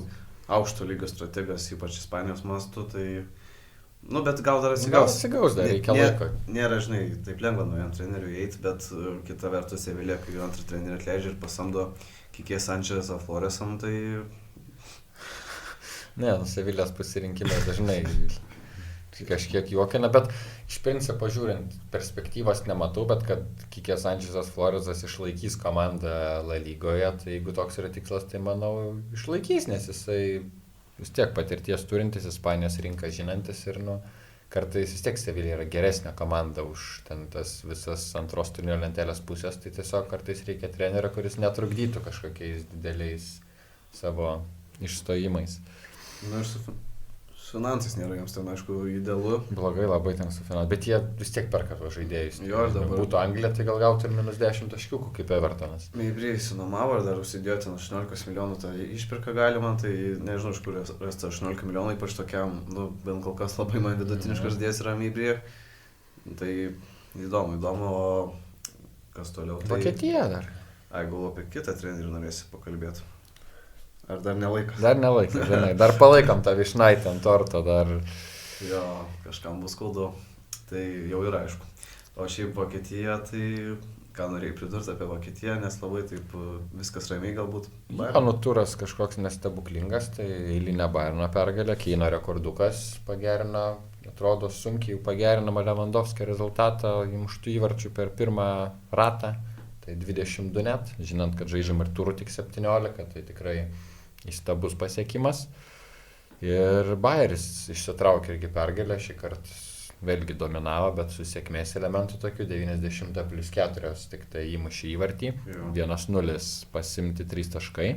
aukšto lygio strategas, ypač Ispanijos mastu, tai... Nu, bet gal dar atsigaus. Atsigaus dar, reikia laiko. Nėra, žinai, taip lengva naujam treneriui eiti, bet kita vertus Sevilija, kai antrą trenerį atleidžia ir pasamdo Kikė Sančezą Floresam, tai... Ne, Sevilijos pasirinkimas dažnai kažkiek juokina, bet iš principo žiūrint, perspektyvos nematau, bet kad Kikė Sančezas Floresas išlaikys komandą La Lygoje, tai jeigu toks yra tikslas, tai manau išlaikys, nes jisai vis tiek patirties turintis, Ispanijos rinką žinantis ir nu, kartais vis tiek Sevilija yra geresnė komanda už ten tas visas antros turnyro lentelės pusės, tai tiesiog kartais reikia trenerio, kuris netrukdytų kažkokiais dideliais savo išstojimais. Nu ir su finansais nėra jiems ten, aišku, idealu. Blogai labai ten su finansais, bet jie vis tiek perka tuos žaidėjus. Jo, ir dabar. Būtų Anglija, tai gal gautų ir -10 taškiukų kaip Evertonas. Meibrė įsinomavo ir dar užsidėjo ten 18 milijonų tą išpirką galima, tai nežinau, iš kur rasti 18 milijonų, ypač tokiam, nu, bent kol kas labai man vidutiniškas žaidėjas yra Meibrė. Tai įdomu, o kas toliau? Tai... Vokietija dar. Ai, galvoju apie kitą trenerį norėsi pakalbėti. Ar dar nelaikas? Dar nelaikas, žinai. Dar palaikom tą vyšnaitę ant torto, dar... Jo, kažkam bus skaudu. Tai jau yra aišku. O šiaip Vokietija, tai ką norėjai pridurti apie Vokietiją, nes labai taip viskas ramiai galbūt. Bayern turas kažkoks nestebuklingas, tai eilinė Bayerno pergalė, Keino rekordukas pagerino, atrodo sunkiai pagerinama Lewandowskio rezultatą, įmuštų įvarčių per pirmą ratą, tai 22 net, žinant, kad žaidžiam ir turų tik 17, tai tikrai įstabus pasiekimas. Ir Bayeris išsitraukė irgi pergalę, šį kartą vėlgi dominavo, bet su sėkmės elementų tokių 90+4 tik tai įmušė įvartį, 1-0 pasimti 3 taškai.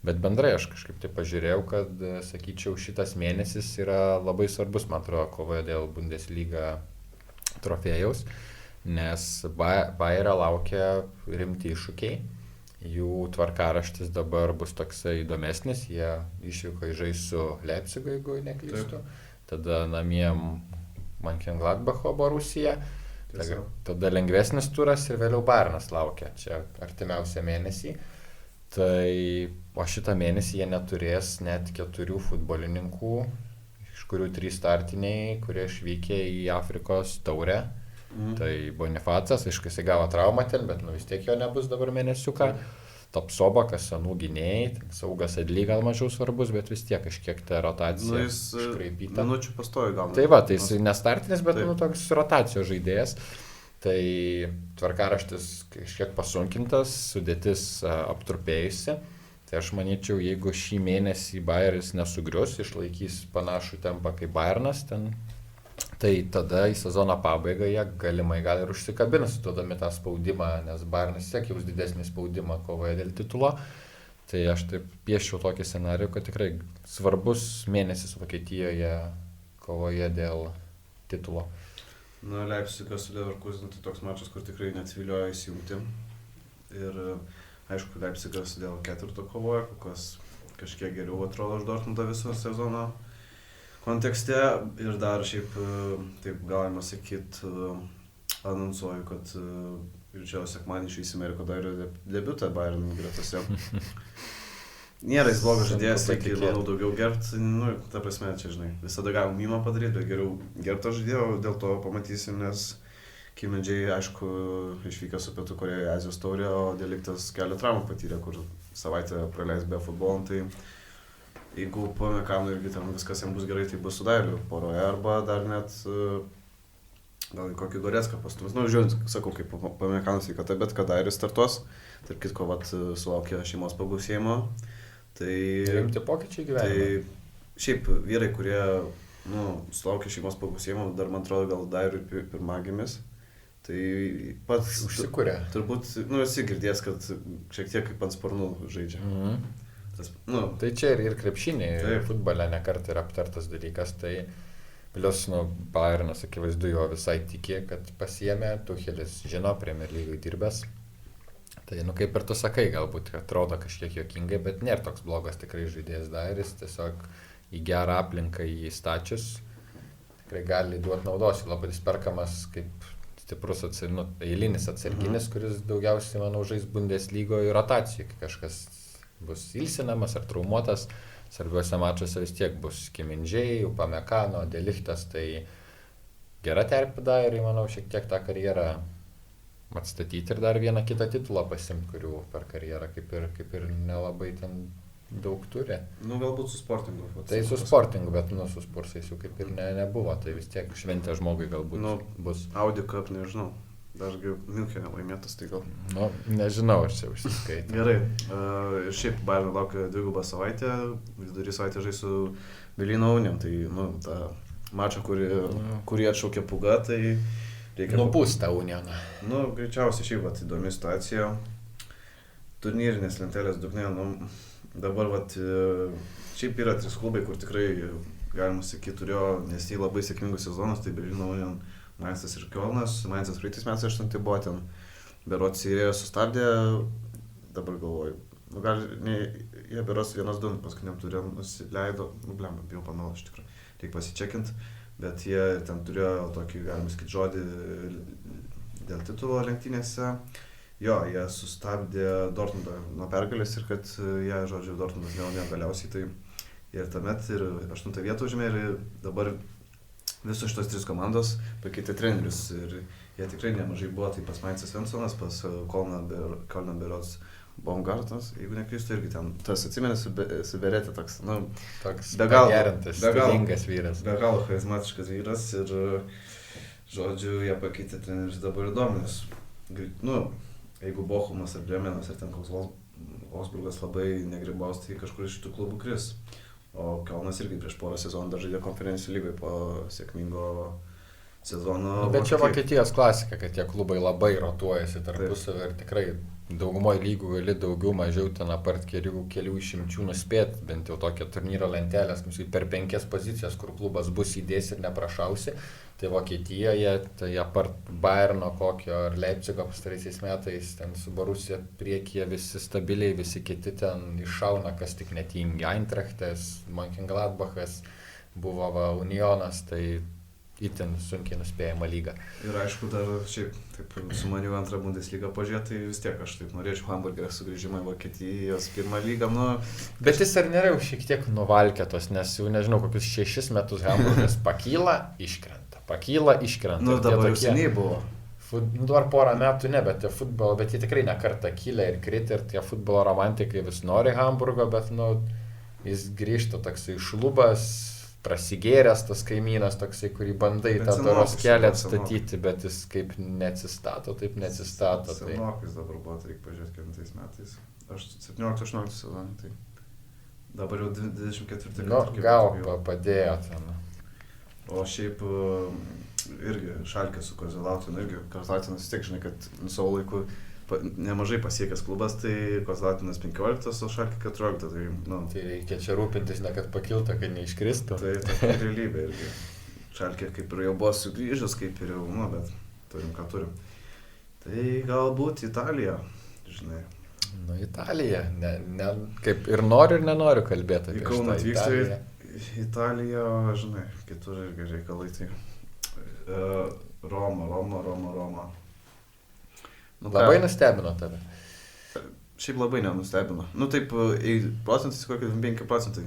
Bet bendrai aš kažkaip tai pažiūrėjau, kad, sakyčiau, šitas mėnesis yra labai svarbus, man atrodo, kovoje dėl Bundesliga trofėjaus, nes Bayerio laukia rimti iššūkiai. Jų tvarkaraštis dabar bus toksai įdomesnis, jie išvyko į žais su Leipzigu, jeigu neklystu. Tada namie Mönchengladbacho Borusija, tada lengvesnis turas ir vėliau Bayernas laukia, čia artimiausią mėnesį. Tai o šitą mėnesį jie neturės net 4 futbolininkų, iš kurių 3 startiniai, kurie išvykė į Afrikos taurę. Tai Bonifacas, aišku, jisai gavo traumą ten, bet vis tiek jo nebus dabar mėnesiuką. Tapsoba, kas senų gynėjai, Saugas Adly gal mažiau svarbus, bet vis tiek kažkiek ta rotacija iškraipyta. Minučių pastovi gauna. Tai va, tai jis nestartinis, bet toks rotacijos žaidėjas. Tai tvarkaraštis kažkiek pasunkintas, sudėtis aptrupėjusi. Tai aš manyčiau, jeigu šį mėnesį Bayeris nesugrius, išlaikys panašų tempą kaip Bayernas, tai tada į sezono pabaigą jie galimai gal ir užsikabins, duodami tą spaudimą, nes Bayernas siek jaus didesnį spaudimą kovoje dėl titulo. Tai aš taip pieščiau tokį scenarijų, kad tikrai svarbus mėnesis Vokietijoje kovoje dėl titulo. Nu, Leipzigas su Leverkusen tai toks mačas, kur tikrai neatsivilioja įsijungti. Ir aišku, Leipzigas dėl ketvirto kovoja, kas kažkiek geriau atrodo už Dortmundą viso sezono kontekste. Ir dar šiaip, taip galima sakyti, anonsuoju, kad jau sekmadienį išeisime ir kada yra debiutą Bayern gretose. Nėra jis blogas žaidėjas, reikia, manau, daugiau gerbti, nu, ta prasme, čia, žinai, visada galim mymą padaryti, bet geriau gerbtą žaidėją, dėl to pamatysim, nes Kimendžiai, aišku, išvykęs su Pietų Korėjoje Azijos taurė, o Deliktas kelią traumą patyrė, kur savaitę praleis be futbolo, tai jeigu po Mekano irgi ten viskas jam bus gerai, tai bus su Dailiu poroje, arba dar net gal į kokį Gorecką pastumis. Nu, žiūrint, sakau, kaip po Mekano sveikata, bet kada Dairis startuos, tarp kitko, vat, sulaukė šeimos pagausėjimo. Tai rimti pokyčiai gyvenime. Tai šiaip vyrai, kurie sulaukė šeimos pagausėjimo, dar man atrodo gal Dairiui pirmagimis, tai pats užsikūrė. Turbūt, esi girdėjęs, kad šiek tiek kaip ant sparnų žaidžia. Tas, Tai čia ir krepšinė, ir futbole nekart yra aptartas dalykas, tai plius, Bayernas akivaizdu jo visai tikė, kad pasiėmė, Tuchelis žino, Premier Lygai dirbęs. Tai, kaip ir tu sakai, galbūt atrodo kažkiek juokingai, bet nėra toks blogas tikrai žaidėjas Dairis, tiesiog į gerą aplinką jį stačius, tikrai gali duoti naudos, labai perkamas kaip stiprus eilinis atsarginis, kuris daugiausiai, manau, žais Bundeslygoje rotacijų, kai kažkas bus ilsinamas ar traumuotas, svarbiuose mačuose vis tiek bus Kimendžiai, Upamecano, Delichtas, tai gera terpė Dairiui, manau, šiek tiek tą karjerą atstatyti ir dar vieną kitą titulą pasimti, kurių per karjerą kaip ir nelabai ten daug turi. Galbūt su Sportingu. Tai su Sportingu, bet su Spursais jau kaip ir nebuvo, tai vis tiek šventė žmogui galbūt bus. Audi Cup, nežinau, dargi Miunchene laimėtas, tai gal. Nežinau, ar čia užsiskaitė. Gerai, ir šiaip Bayern laukia dvigubą savaitę, vidury savaitę žais su Berlyno Union, tai tą mačą, kurį atšaukė Puga, tai reikia nupūstą Unioną. Greičiausiai šiaip įdomi situacija. Turnyrinės lentelės dugne, dabar šiaip yra 3 klubai, kur tikrai, galima sakyti, turėjo neseniai labai sėkmingus sezonus, tai Berlyno Union, Mainzas ir Kielnas. Mainzas praeitais metais 8 buvo ten, berods jie sustabdė, dabar galvoju, gal jie berods 1-2 paskutiniam turė nusileido, bijau pameluoti iš tikrųjų, reikia pasičekinti. Bet jie ten turėjo tokį, galima sakyti, žodį dėl titulo lenktynėse. Jo, jie sustabdė Dortmundą nuo pergalės ir kad jie, žodžiu, Dortmundas nelaimėjo galiausiai. Tai ir tuomet ir 8 vietą užėmė ir dabar visos šitos 3 komandos pakeitė trenerius. Ir jie tikrai nemažai buvo, tai pas Mainzas Svensonas, pas Kölno berods Baumgartas, jeigu neklystu, irgi ten, tas atsimeni su Beretė toks, toks be galo pagerintas, stilingas vyras. Be galo charizmatiškas vyras ir, žodžiu, jie pakeitė trenerius dabar įdomus. Jeigu Bochumas ar Bremenas ar ten koks Wolfsburgas labai negribaus, tai kažkur iš šitų klubų kris. O Kelnas irgi prieš porą sezonų dar žaidė konferencijų lygoje po sėkmingo sezono. Bet čia Vokietijos klasika, kad tie klubai labai rotuojasi tarpusavį ir tikrai daugumoje lygų gali daugiau mažiau ten apart kelių išimčių nuspėti, bent jau tokią turnyro lentelės, per 5 pozicijas, kur klubas bus įdės ir neprašausi. Tai Vokietijoje, tai apart Bayerno kokio ar Leipzigo pastaraisiais metais, ten su Borussia priekyje visi stabiliai, visi kiti ten iššauna, kas tik netingi. Eintrachtas, Mönchengladbachas, buvo Unionas, tai itin sunkiai nuspėjama lyga. Ir aišku, dar šiaip, taip sumaniau antrą Bundeslygą pažiūrėti, tai vis tiek aš taip norėčiau Hamburgerio sugrįžimą į Vokietijos pirmą lygą. Bet jis ar nėra jau šiek tiek nuvalkėtos, nes jau nežinau, kokius 6 metus Hamburgas pakyla, iškrenta. Dabar jau seniai buvo. Dar porą metų ne, bet jie tikrai ne kartą kylė ir kritė ir tie futbolo romantikai vis nori Hamburgo, bet jis grįžta toksai šlubas, prasigėręs tas kaimynas toksai, kurį bandai tą doros kelią atstatyti, bet jis kaip neatsistato, taip neatsistato. Senokis dabar buvo, tai reikia pažiūrėti, kelintais metais. 17-18 sezonai, tai dabar jau 24 metai. Gal padėjo ten. O šiaip irgi Šalkė su Kozelautinu, irgi Kozelautinas vis tiek, žinai, kad savo laiku nemažai pasiekęs klubas, tai Kozelautinas 15, o Šalkė 14. Tai reikia čia rūpintis, ne kad pakiltų, kad neiškristų. Tai tokia realybė irgi. Šalkė kaip ir jau buvo sugrįžęs, kaip ir jau, nu, bet turim ką turim. Tai galbūt Italija, žinai. Nu, Italija, kaip ir noriu ir nenoriu kalbėti apie Į Kauną šitą atvyksta Italiją. į Italiją, žinai, kitur irgi reikalai tai. Roma. Nu, Labai nustebino tave. Šiaip labai nenustebino. Nu taip, procentais kokie 5 procentai.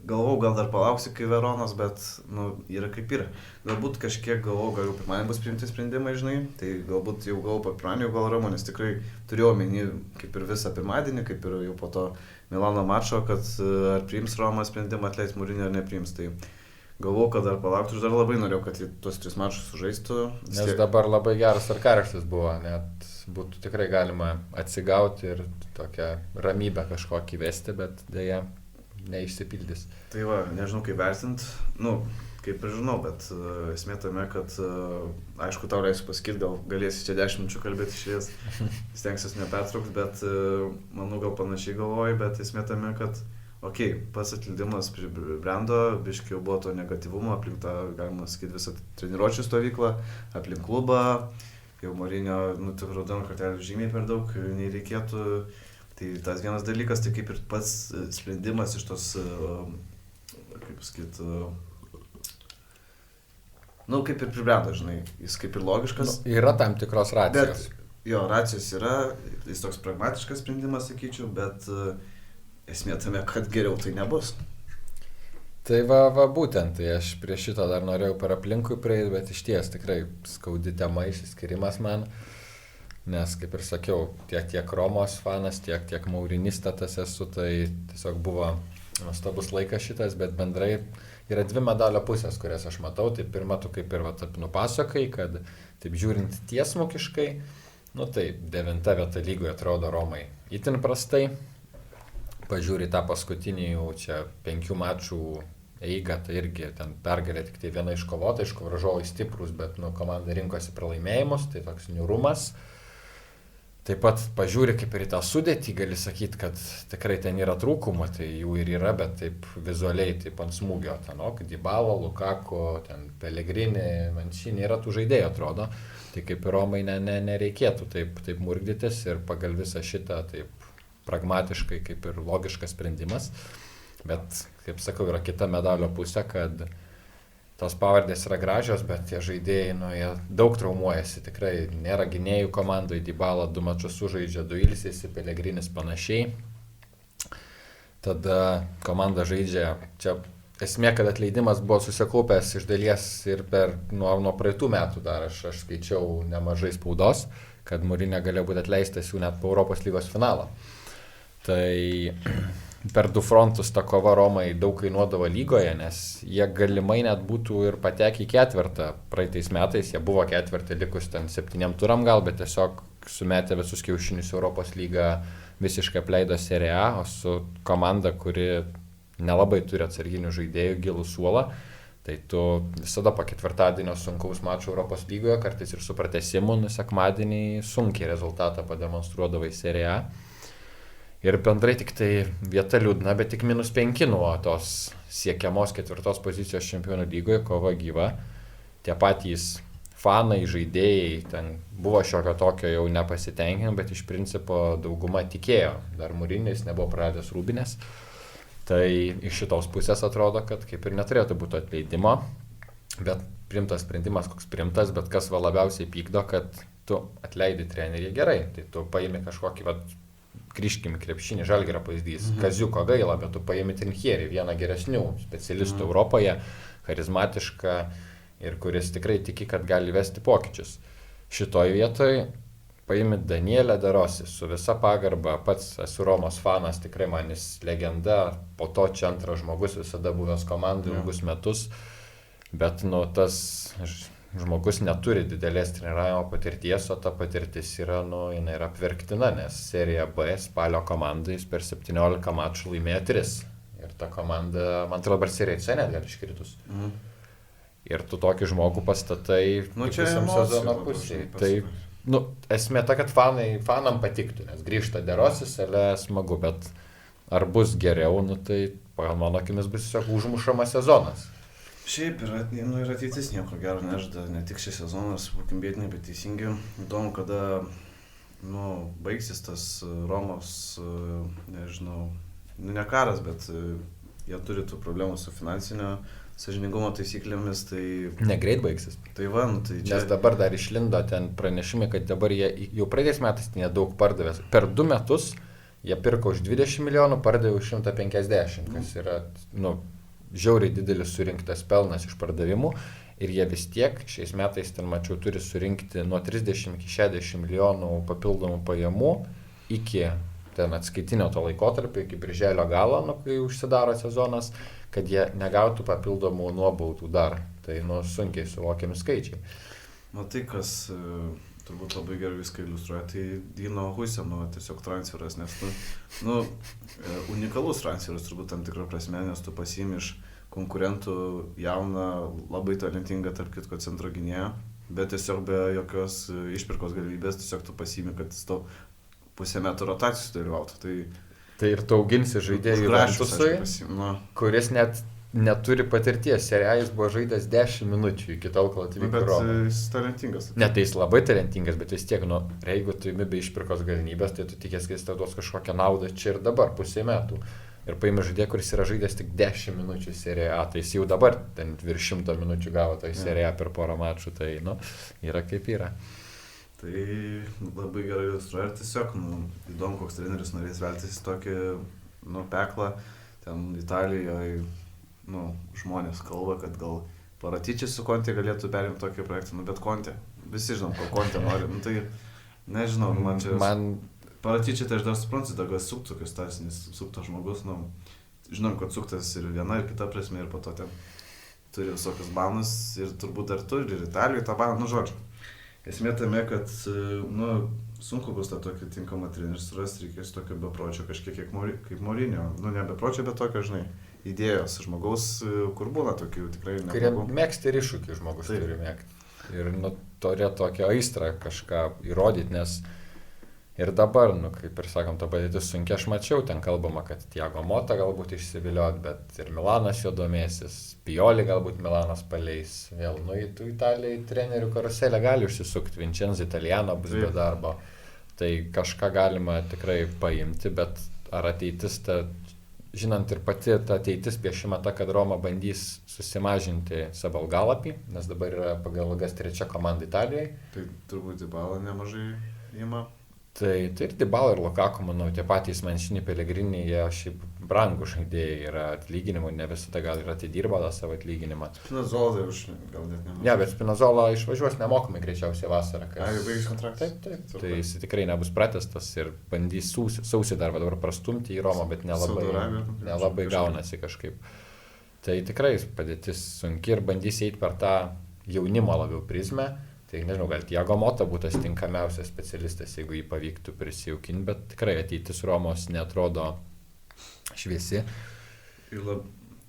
Galvau, gal dar palauksiu kai Veronos, bet, nu, yra kaip yra. Galbūt kažkiek galvau, gal jau pirmąjį bus priimti sprendimai, žinai, tai galbūt jau galvau po pirmąjį, gal Roma, nes tikrai turėjau omeny kaip ir visą pirmadienį, kaip ir jau po to Milano mačo, kad ar priims Roma sprendimą atleis Mourinho ar nepriims. Tai galvau, kad dar palauktų, aš dar labai norėjau, kad jie tuos 3 mačus sužaistų. Nes dabar labai geras ar karštis buvo, net būtų tikrai galima atsigauti ir tokią ramybę kažkokį vesti, bet dėja neišsipildys. Tai va, nežinau kaip vertint, nu, kaip ir žinau, bet esmė tame, kad aišku, tau leisiu pasakyti, gal galėsi čia 10 minučių kalbėti išėjęs, stengsiuosi nepertrauks, bet manau gal panašiai galvoju, bet esmė tame, kad pats atleidimas pribrendo, biškai jau buvo to negatyvumo, aplink tą, galima sakyti, visą treniruočių stovyklą, aplink klubą, jau Mourinho, nu, tik raudonų kortelių žymiai per daug, nei reikėtų. Tai tas vienas dalykas, tai kaip ir pats sprendimas iš tos, kaip sakyt, nu, kaip ir pribrendo, žinai, jis kaip ir logiškas. Nu, yra tam tikros racijos. Bet jo, racijos yra, jis toks pragmatiškas sprendimas, sakyčiau, bet esmė tame, kad geriau tai nebus. Tai va būtent, tai aš prie šito dar norėjau per aplinkui prieiti, bet iš ties tikrai skaudi tema išsiskirimas man, nes kaip ir sakiau, tiek Romos fanas, tiek Maurinistas esu, tai tiesiog buvo nuostabus laikas šitas, bet bendrai yra 2 medalio pusės, kurias aš matau. Tai pirma, tu kaip ir nupasakai, kad taip žiūrint tiesmukiškai, nu tai 9 vieta lygoje atrodo Romai itin prastai. Pažiūri tą paskutinį jau čia 5 mačų eigą, tai irgi ten pergalė tik tai viena iškovota, aišku, varžovai stiprus, bet nu, komanda rinkosi pralaimėjimus, tai toks niūrumas. Taip pat pažiūri kaip ir į tą sudėtį, gali sakyti, kad tikrai ten yra trūkumų, tai jų ir yra, bet taip vizualiai, taip ant smūgio, ten Dybala, Lukaku, ten Pellegrini, Mancini, yra tų žaidėjų atrodo, tai kaip ir Romai nereikėtų taip murgdytis ir pagal visą šitą taip pragmatiškai kaip ir logiškas sprendimas, bet, kaip sakau, yra kita medalio pusė, kad tos pavardės yra gražios, bet tie žaidėjai, nu, jie daug traumuojasi, tikrai nėra gynėjų komandoje, Dybala 2 mačus sužaidžia, 2 ilsėsi, Pellegrinis panašiai, tada komanda žaidžia, čia esmė, kad atleidimas buvo susikaupęs iš dalies ir nuo praeitų metų dar, aš skaičiau nemažai spaudos, kad Mourinho galėjo būti atleistas jau net po Europos lygos finalo. Tai per 2 frontus ta kova Romai daug kainuodavo lygoje, nes jie galimai net būtų ir patekę į 4. Praeitais metais jie buvo 4 likus ten 7 turam gal, bet tiesiog sumetė visus kiaušinius Europos lygą, visiškai apleido Serie A, o su komanda, kuri nelabai turi atsarginių žaidėjų, gilų suolą, tai tu visada po 4-dienio sunkaus mačo Europos lygoje, kartais ir su pratęsimu, sekmadienį sunkiai rezultatą pademonstruodavo į Serie A. Ir bendrai tik tai vieta liūdna, bet tik -5 nuo tos siekiamos 4 pozicijos čempionų lygoje, kova gyva. Tie patys fanai, žaidėjai, ten buvo šiokio tokio jau nepasitenkinimo, bet iš principo dauguma tikėjo. Dar Mourinhas nebuvo praradęs rūbinės. Tai iš šitos pusės atrodo, kad kaip ir neturėtų būti atleidimo. Bet priimtas sprendimas, koks priimtas, bet kas labiausiai pykdo, kad tu atleidi trenerį gerai. Tai tu paimi kažkokį, grįžkime krepšinį, Žalgirio pavyzdys, Kaziuko gaila, bet tu paimi Trinchierį, vieną geresnių specialistų Europoje, charizmatišką ir kuris tikrai tiki, kad gali vesti pokyčius. Šitoj vietoj paimi Danielę De Rossi, su visa pagarba, pats esu Romos fanas, tikrai man jis legenda, po to čia antras žmogus, visada buvęs komandai ilgus metus, bet nu tas žmogus neturi didelės treniravimo patirties, o ta patirtis yra, jinai yra apverktina, nes Serija B spalio komandai per 17 mačų laimėjo 3. Ir ta komanda, man atrodo, dabar Serija C net gali iškritus. Ir tu tokį žmogų pastatai visam sezono pusėje. Tai, esmė ta, kad fanam patiktų, nes grįžta De Rossi, smagu, bet ar bus geriau, tai pagal mano akimis bus tiesiog užmušamas sezonas. Šiaip ir ateitis nieko gero nežada, ne tik šį sezoną, būkim bietiniai, bet teisingi. Įdomu, kada baigsis tas Romos, nežinau, ne karas, bet jie turi tų problemų su finansinio sąžiningumo taisyklėmis, tai... Negreit baigsis. Tai va, tai čia... Nes dabar dar išlindo ten pranešimai, kad dabar jie jau praeitais metais nedaug pardavė. Per 2 metus jie pirko už 20 milijonų, pardavė už 150, kas yra, žiauriai didelis surinktas pelnas iš pardavimų. Ir jie vis tiek šiais metais, ten mačiau, turi surinkti nuo 30 iki 60 milijonų papildomų pajamų iki ten atskaitinio to laikotarpio, iki birželio galo, kai užsidaro sezonas, kad jie negautų papildomų nuobaudų dar. Tai sunkiai suvokiami skaičiai. Tai, kas turbūt labai gerai viską iliustruoja, tai Dino Huiseno tiesiog transferas, nes unikalus transferas turbūt tam tikrą prasme, nes tu pasiimi iš konkurentų jauną, labai talentingą, tarp kitko, centro gynėją, bet tiesiog be jokios išpirkos galimybės, tiesiog tu pasiimi, kad jis to pusę metų rotacijos dalyvautų. Tai ir tu auginsi žaidėjų Juventusui, kuris net neturi patirties. Seriai jis buvo žaidęs 10 minučių iki tol, kol atvyko Romą. Bet jis talentingas. Ne, tai jis labai talentingas, bet vis tiek, jeigu tu imi be išpirkos galimybės, tai tu tikės, kad jis tau duos kažkokią naudą čia ir dabar, pusė metų. Ir paimi žaidėją, kuris yra žaidęs tik 10 minučių seriją A, tai jis jau dabar ten virš 100 minučių gavo tai seriją A per porą mačų, tai yra kaip yra. Tai labai gerai iliustruoja ir tiesiog, įdomu, koks treneris norės veltis į tokį, peklą. Ten Italijoje, žmonės kalba, kad gal Paratičiai su Conte galėtų perimti tokį projektą, bet Conte, visi žinom, ko Conte nori, tai nežinau, man čia... Paratičiai, tai aš dar suprantu, gal suktokius tarsinis, suktas žmogus, žinom, kad suktas ir viena, ir kita prasme, ir po to ten turi visokius banus, ir turbūt dar turi, ir Italijoje tą baną, žodžiu. Esmė tame, kad, sunku bus tą tokį tinkamą trenerį surasti, reikės tokio bepročio kažkiek kaip Mourinho, ne bepročio, bet tokio, idėjos žmogaus, kur būna tokių tikrai neblogo. Kurie mėgsti ir iššūkį žmogus turi mėgti. Ir turi tokią aistrą kažką įrodyti, nes ir dabar, kaip ir sakom, ta padėtis sunkia, aš mačiau, ten kalbama, kad Thiago Motta galbūt išsiviliot, bet ir Milanas jo domėsis, Pioli galbūt Milanas paleis, vėl, tų Italijai trenerių karuselę gali užsisukti, Vincenzo Italiano bus be darbo, tai kažką galima tikrai paimti, bet ar ateitis žinant ir pati ta ateitis piešima ta, kad Roma bandys susimažinti savo algalapį, nes dabar yra pagal algas 3 komanda Italijoje. Tai turbūt Dybala nemažai ima. Tai ir Dybala ir Lukaku, manau, tie patys Mancini, Pellegrini, jie šiaip brangų žaidėjai yra atlyginimų, ne visada gal ir atidirba tą savo atlyginimą. Spinazzola už gal net nemažai. Ne, bet Spinazzola išvažiuos nemokamai greičiausiai vasarą. Jau baigis kontraktą? Taip. Tai jis tikrai nebus pratęstas ir bandys sausį dar dabar prastumti į Romą, bet nelabai gaunasi kažkaip. Tai tikrai padėtis sunki ir bandys eiti per tą jaunimo labiau prizmę. Tai nežinau, gal Thiago Motta būtų tas tinkamiausias specialistas, jeigu jį pavyktų prisijaukinti, bet tikrai ateitis Romos neatrodo šviesi. Ir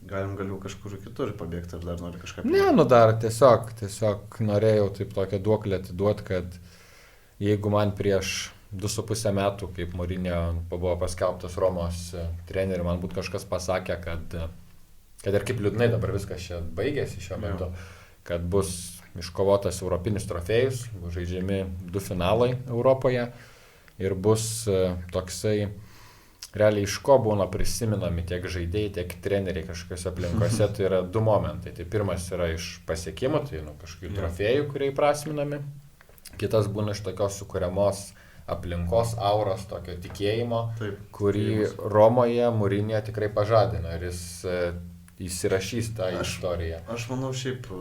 galiu kažkur kitur pabėgti, ar dar nori kažką pabėgti? Ne, dar tiesiog norėjau taip tokią duoklę atiduoti, kad jeigu man prieš 2,5 metų, kaip Mourinho buvo paskelbtas Romos treneriu, man būtų kažkas pasakė, kad ir kaip liūdnai dabar viskas čia baigėsi šiuo metu, kad bus iškovotas europinis trofėjus, bus žaidžiami 2 finalai Europoje ir bus toksai, realiai iš ko būna prisiminami tiek žaidėjai, tiek treneriai kažkokiose aplinkose, tai yra 2 momentai. Tai pirmas yra iš pasiekimų, tai kažkokių trofėjų, kurie įprasminami. Kitas būna iš tokios sukuriamos aplinkos, auros, tokio tikėjimo, kurį Romoje Mourinho tikrai pažadino ir jis įsirašys tą istoriją. Aš manau, šiaip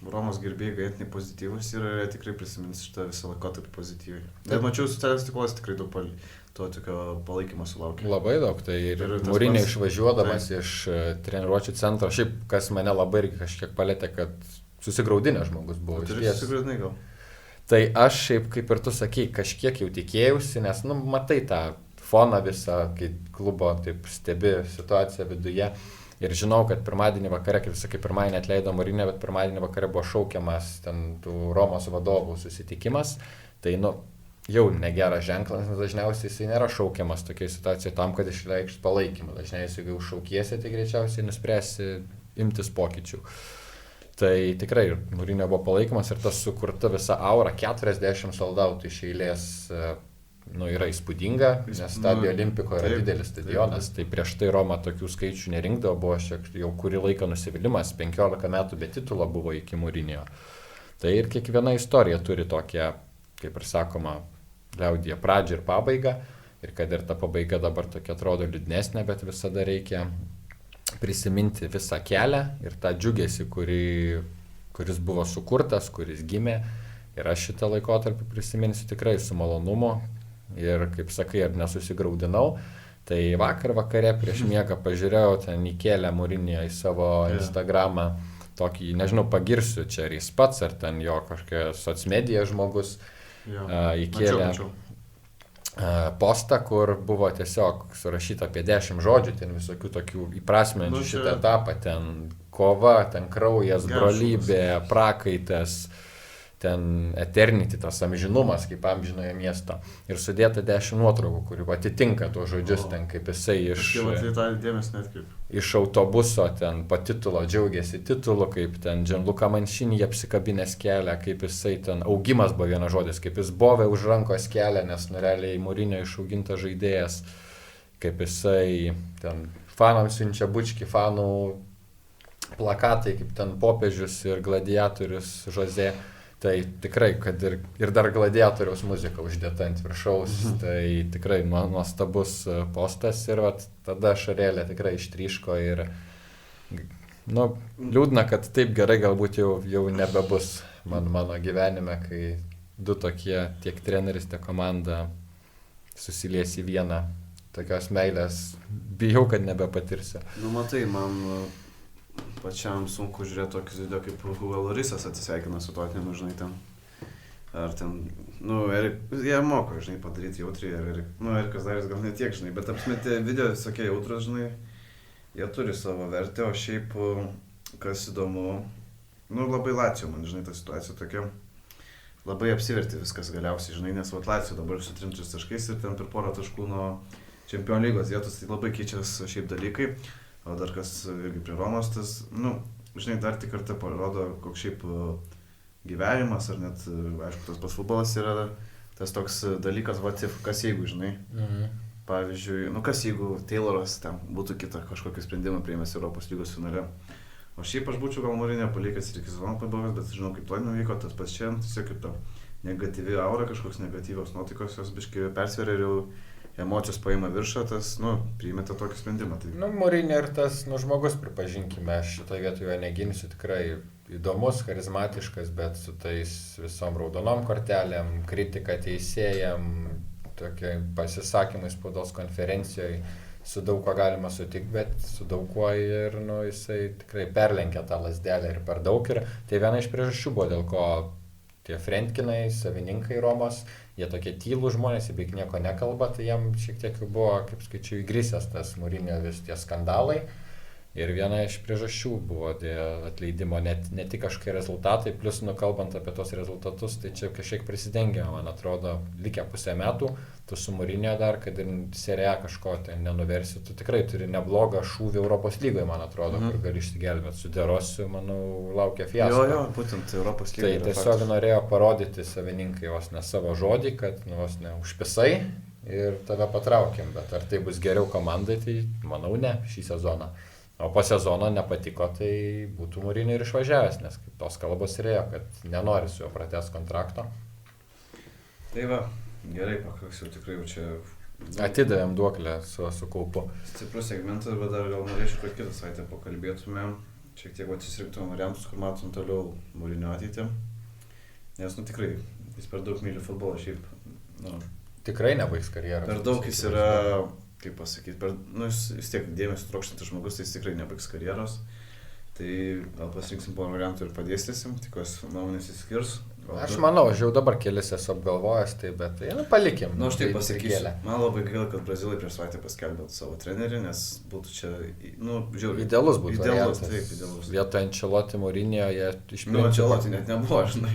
Romos gerbėjai ganėtinai pozityvus ir tikrai prisimins šitą visą laikotarpį pozityviai. Bet mačiau, socialinis tinklas tikrai daug to tokio palaikymo sulaukė. Labai daug, tai ir Mourinho išvažiuodamas iš treniruočių centro, šiaip kas mane labai irgi kažkiek palėtė, kad susigraudinęs žmogus buvo. Susigraudinai gal. Tai aš šiaip, kaip ir tu sakei, kažkiek jau tikėjausi, nes, matai tą foną visą, kai klubo taip stebi situaciją viduje. Ir žinau, kad pirmadienį vakare, kaip sakai, pirmadienį atleido Mourinho, bet pirmadienį vakare buvo šaukiamas ten tų Romos vadovų susitikimas. Tai, jau negeras ženklas, nes dažniausiai jisai nėra šaukiamas tokiai situacijai tam, kad išreikštų palaikymą. Dažniausiai, jeigu šaukiesi, tai greičiausiai nuspręsi imtis pokyčių. Tai tikrai Mourinho buvo palaikymas ir tas sukurta visa aura, 40 soldautų iš eilės, yra įspūdinga, nes Stadio Olimpico yra didelis stadionas, tai prieš tai Roma tokių skaičių nerinkdavo, buvo jau kurį laiką nusivylimas, 15 metų be titulo buvo iki Mourinho. Tai ir kiekviena istorija turi tokią, kaip ir sakoma, liaudyje pradžią ir pabaigą, ir kad ir ta pabaiga dabar tokia atrodo liūdnesnė, bet visada reikia prisiminti visą kelią ir tą džiugesį, kuris buvo sukurtas, kuris gimė. Ir aš šitą laikotarpį prisiminsiu tikrai su malonumu. Ir kaip sakai, ar nesusigraudinau. Tai vakar vakare prieš miegą pažiūrėjau, ten įkėlė Mourinho į savo Instagramą tokį, nežinau, pagirsiu čia ar jis pats, ar ten jo kažkokia socmedija žmogus įkėlė. Postą, kur buvo tiesiog surašyta apie 10 žodžių, ten visokių tokių įprasmenčių šitą etapą, ten kova, ten kraujas, brolybė, prakaitas, ten eternity, tas amžinumas kaip amžinojo miesto. Ir sudėta 10 nuotraukų, kurių atitinka tuos žodžius, ten kaip jisai iš autobuso ten po titulo džiaugiasi titulu, kaip ten Gianluca Mancini apsikabinęs kelią, kaip jisai ten augimas buvo vienas žodis, kaip jis bovė už rankos kelią, nes realiai Mourinho išaugintas žaidėjas, kaip jisai ten fanams siunčia bučkį, fanų plakatai, kaip ten popiežius ir gladiatorius Jose. Tai tikrai, kad ir dar gladiatoriaus muzika uždėta ant viršaus, tai tikrai nuostabus postas ir tada ašarėlė tikrai ištryško ir liūdna, kad taip gerai galbūt jau nebebus mano gyvenime, kai du tokie, tiek treneris, tiek komanda susilies į vieną. Tokios meilės bijau, kad nebepatirsiu. Matai, man pačiam sunku žiūrėti tokius video, kaip Hugo Llorisas atsisveikina su Tottenhamu, žinai, ten. Ar ten, jie moko, žinai, padaryti jautriai, Erikas Daris gal ne tiek, žinai, bet apsmetė video visokie jautrus, žinai, jie turi savo vertę, o šiaip, kas įdomu, labai Lazio, man, žinai, ta situacija tokia, labai apsivertė viskas galiausiai, žinai, nes Lazio dabar su 3 taškais ir ten per porą taškų nuo Čempionų lygos vietos, tai labai keičias šiaip dalykai. O dar kas irgi prie Romos, tas, žinai, dar tik kartą parodo, koks šiaip gyvenimas, ar net, aišku, tas pats futbolas yra tas toks dalykas, kas jeigu, žinai. Pavyzdžiui, kas jeigu Tayloras ten būtų kitą kažkokį sprendimą priėmęs Europos lygos finale. O šiaip aš būčiau gal Mourinho palikęs ir iki sezono pabaigos, bet žinau, kaip to nuvyko, tas pats čia, tiesiog kaip ta negatyvi aura, kažkoks negatyvios nuotaikos, jos biškai persveria ir jau emocijos paima viršą, tas, priimėte tokį sprendimą. Tai... Mourinho ir tas, žmogus, pripažinkime, aš šitoje vietoje neginsiu, tikrai įdomus, charizmatiškas, bet su tais visom raudonom kortelėm, kritika teisėjam, tokie pasisakymai spaudos konferencijoje, su daug ko galima sutikti, bet su daug kuo ir, jisai tikrai perlenkia tą lazdelę ir per daug. Ir tai viena iš priežasčių buvo, dėl ko tie Friendkinai, savininkai Romos, jie tokie tylų žmonės, jie beveik nieko nekalba, tai jam šiek tiek jau buvo, kaip skaičiu, įgrisęs tas Mourinho vis tie skandalai. Ir viena iš priežasčių buvo atleidimo ne tik kažkokie rezultatai, plus kalbant apie tos rezultatus, tai čia kažkiek prisidengia, man atrodo, likę pusę metų, tu su Mourinho dar, kad ir Serie A kažko ten nenuversi, tu tikrai turi neblogą šūvį Europos lygoje, man atrodo, kur gali išsigelbėti. Su Derosiu, manau, laukia fiasko. Jo, būtent Europos lygoje. Tai tiesiog norėjo parodyti savininkai vos ne savo žodį, kad vos ne užpisai ir tave patraukėm, bet ar tai bus geriau komandai, tai manau ne šį sezoną. O po sezono nepatiko, tai būtų Mourinho ir išvažiavęs, nes kaip tos kalbos rėjo, kad nenori su juo pratęsti kontrakto. Tai va, gerai, pakaks jau tikrai jau čia... Atidavėm duoklę su kaupu. Stiprus segmentas, bet dar gal norėčiau, kad kitą savaitę pakalbėtumėm. Šiek tiek atsisirinktumėm variantus, kur matom toliau Mourinho ateitį. Nes, tikrai, jis per daug myli futbolą šiaip. Tikrai nebaigs karjerą. Per daug jis yra... Kaip pasakyti, vis tiek dėmesio trokštantis žmogus, tai jis tikrai nebaigs karjeros. Tai gal pasirinksim porą variantų ir padėstysim, tikiuosi nuomonės įskirs. Aš manau, aš jau dabar kelis esu apgalvojęs, tai bet tai palikim. Aš taip pasakysiu, man labai gaila, kad Brazilai prieš savaitę paskelbė savo trenerį, nes būtų čia, žiauriai. Idealus būtų variantas. Taip, idealus. Vietoj Ancelotti, Mourinho, jie išpildė. Ancelotti net nebuvo, žinai.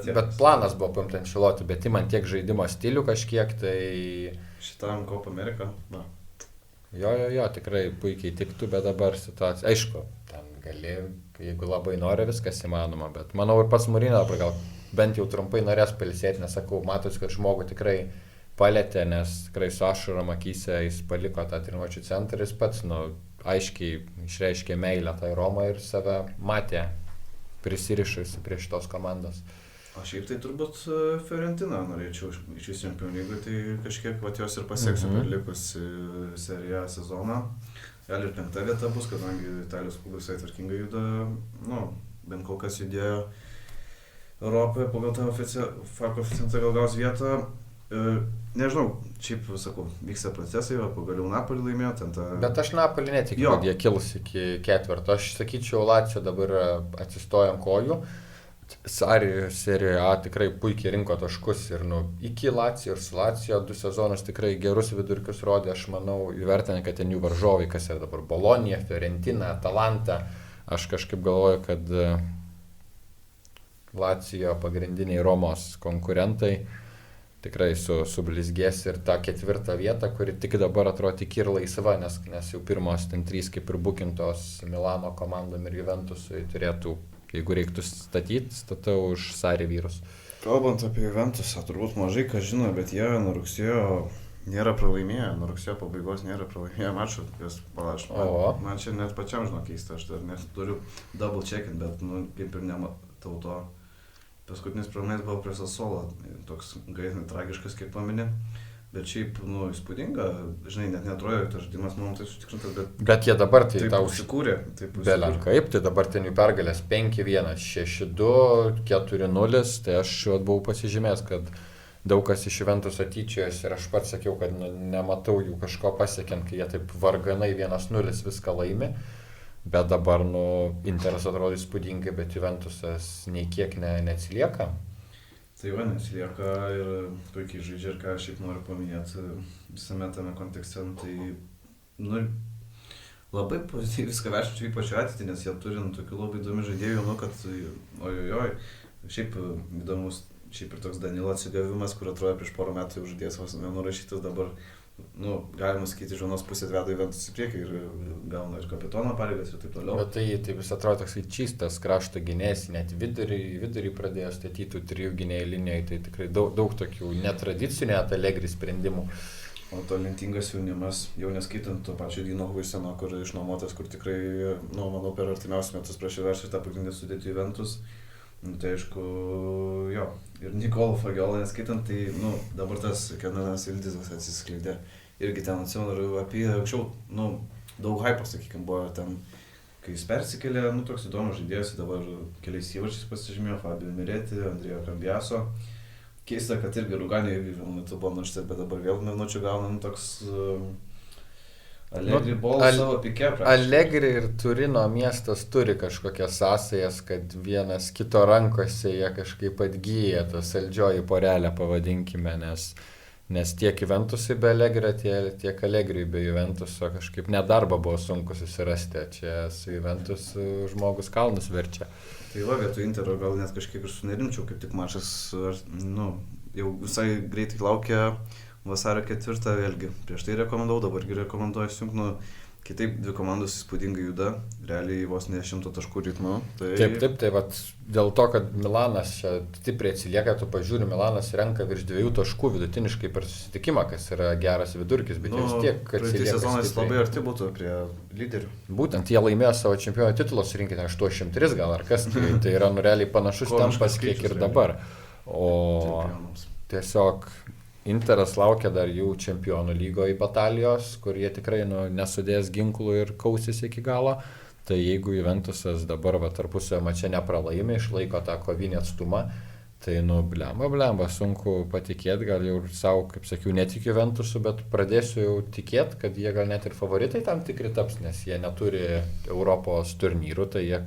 Bet planas buvo paimti Ancelotti, bet įman tiek žaidimo stilių kažkiek, tai... Šitam Copa America, Jo, tikrai puikiai tiktų, bet dabar situacija, aišku, ten gali, jeigu labai nori, viskas įmanoma, bet manau ir pats Mourinho dabar gal bent jau trumpai norės pailsėti, nesakau, matosi, kad žmogų tikrai palėtė, nes tikrai su ašarom akyse jis paliko tą treniruočių centrą ir jis pats, aiškiai išreiškė meilę tai Romai ir save matė prisirišusi prie šitos komandos. O šiaip tai turbūt Fiorentina norėčiau iš Čempionų lygų, tai kažkiek jos ir pasieksiu per likusį Serie A sezoną. Gal ir 5 vieta bus, kadangi Italijos klubai visai tvarkingai juda, bent kol kas judėjo Europoje pagal tą koeficientą gal gaus vietą. Nežinau, šiaip sakau, vyksta procesai, pagaliau Napolį laimėjo ten tą... Bet aš Napolį netikiu, kad jie kils iki 4. Aš sakyčiau, Lazio dabar atsistoja ant kojų. Serijoje A tikrai puikiai rinko taškus ir iki Lazio ir su Lazio 2 sezonus tikrai gerus vidurkius rodė, aš manau, įvertinę, kad ten jų varžovai, kas yra dabar Bolonija, Fiorentina, Atalanta, aš kažkaip galvoju, kad Lazio pagrindiniai Romos konkurentai tikrai sublizgės ir tą 4 vietą, kuri tik dabar atrodo tik ir laisva, nes jau pirmos ten 3 kaip ir bukintos Milano komandom ir Juventusui turėtų, jeigu reiktų statau už Sarri vyrus. Kalbant apie Juventusą, turbūt mažai kas žino, bet jie nuo rugsėjo nėra pralaimėję, nuo rugsėjo pabaigos nėra pralaimėję mačų, jas palaš. Man čia net pačiam žino keista, aš dar net turiu double checkint, bet kaip ir nematau to. Paskutinis pralaimėjimas buvo prie Sassuolo, toks ganėtinai tragiškas, kaip paminė, bet šiaip, įspūdinga, žinai, net neatrodo, tas žaidimas man tai sutikrintas, bet jie dabar tai taip užsikūrė. Kaip, tai dabar ten jų pergalės 5-1, 6-2, 4-0, tai aš buvau pasižymėjęs, kad daug kas iš Juventuso tyčiojasi ir aš pats sakiau, kad nematau jų kažko pasiekiant, kai jie taip varganai 1-0 viską laimi. Bet dabar, Interas atrodo įspūdingai, bet Juventusas nei kiek neatsilieka. Tai neatsilieka ir puikiai žaidžia ir ką aš šiaip noriu paminėti visame tame kontekste, tai labai pozityviai viską vertinčiau ypač ateitį, nes jie turi tokių labai įdomių žaidėjų, kad šiaip įdomus, šiaip ir toks Danilo atsigavimas, kur atrodo prieš porą metų jau žaidėjas vos nenurašytas, dabar galima sakyti, iš vienos pusės veda Juventus į priekį ir gauna ir kapitono pareigas ir taip toliau. Bet tai vis atrodo toks čystas krašto gynėjas, net vidurį pradėjo statyti 3 gynėjų linijoje, tai tikrai daug tokių netradicinių net Allegri sprendimų. O talentingas jaunimas, jau neskaitant to pačio Dino Huijseno, kur išnuomotas, kur tikrai, manau, per artimiausius metus prašyveršį tą pagrindinį sudėti Juventus. Tai aišku, ir Nikolą Fagiolą neskaitant, tai dabar tas Kenanas Ildizas atsiskleidė. Irgi ten atsimenu apie anksčiau, daug hypo, sakykime, buvo ten, kai jis persikėlė, toks įdomus žaidėjas, dabar keliais įvarčiais pasižymėjo, Fabio Miretti, Andrėjo Cambiaso. Keista, kad irgi Ruganė vienu metu buvo nuštas, bet dabar vėl minučių gauna toks... Allegri bolas savo pike prašė. Allegri ir Turino miestas turi kažkokias sąsajas, kad vienas kito rankose jie kažkaip atgyja, tą saldžioji porelę pavadinkime, nes tiek Juventusui be Allegri, tiek Allegri be Juventuso kažkaip nedarbą buvo sunku susirasti, čia su Juventus žmogus kalnus verčia. Tai vietoj Intero gal net kažkiek ir sunerimčiau, kaip tik mačas, jau visai greitai laukia vasario 4 vėlgi. Prieš tai rekomendavau, dabargi rekomenduoju įsijungti, kitaip 2 komandos įspūdingai juda, realiai vos ne 100 taškų ritmu. Tai... Taip, dėl to, kad Milanas čia stipriai atsilieka, tu pažiūri, Milanas renka virš 2 taškų vidutiniškai per susitikimą, kas yra geras vidurkis, bet vis tiek atsilieka. Praeitį sezonas labai arti būtų prie lyderių. Būtent, jie laimėjo savo čempiono titulą, surinkė 803 gal ar kas, tai yra realiai panašus tempas kiek ir dabar. O tiesiog Interas laukia dar jų čempionų lygoje batalijos, kur jie tikrai nesudės ginklų ir kausis iki galo. Tai jeigu Juventusas dabar tarpusio mače nepralaimė, išlaiko tą kovinį atstumą, tai blemba, sunku patikėti, gal jau savo, kaip sakiau, netikiu Juventusu, bet pradėsiu jau tikėti, kad jie gal net ir favoritai tam tikri taps, nes jie neturi Europos turnyrų, tai jie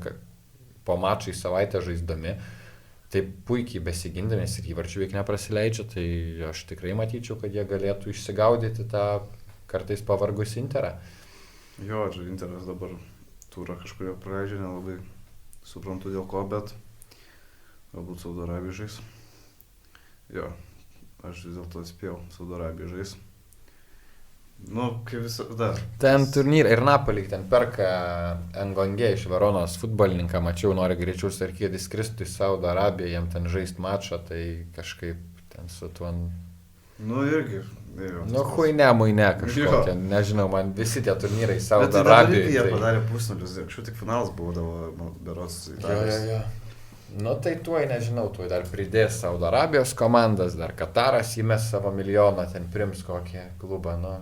po mačai savaitę žaisdami, taip puikiai besigindamės ir įvarčių veik neprasileidžia, tai aš tikrai matyčiau, kad jie galėtų išsigaudyti tą kartais pavargusį Interą. Jo, Interas dabar turą kažkurio praleidžia, nelabai suprantu dėl ko, bet galbūt Saudo Arabija žais. Jo, aš vis dėlto atspėjau, Saudo Arabija žais. Nu, kaip visada. Ten turnyrai ir Napoli ten perka Engongė iš Veronos futbolininką, mačiau, nori greičiau Sarkėdis skristų į Saudo Arabiją, jiem ten žaist mačą, tai kažkaip ten su tuo... Nu, irgi. Nu, muine kažkokia, nežinau, man visi tie turnyrai Saudo Arabijoje. Bet jie padarė pusnulius, anksčiau tik finalas būdavo, berods Italijos. Jo. Nu, tai tuoj nežinau, tuoj dar pridės Saudo Arabijos komandas, dar Kataras įmes savo milijoną, ten prims kokį klubą, nu.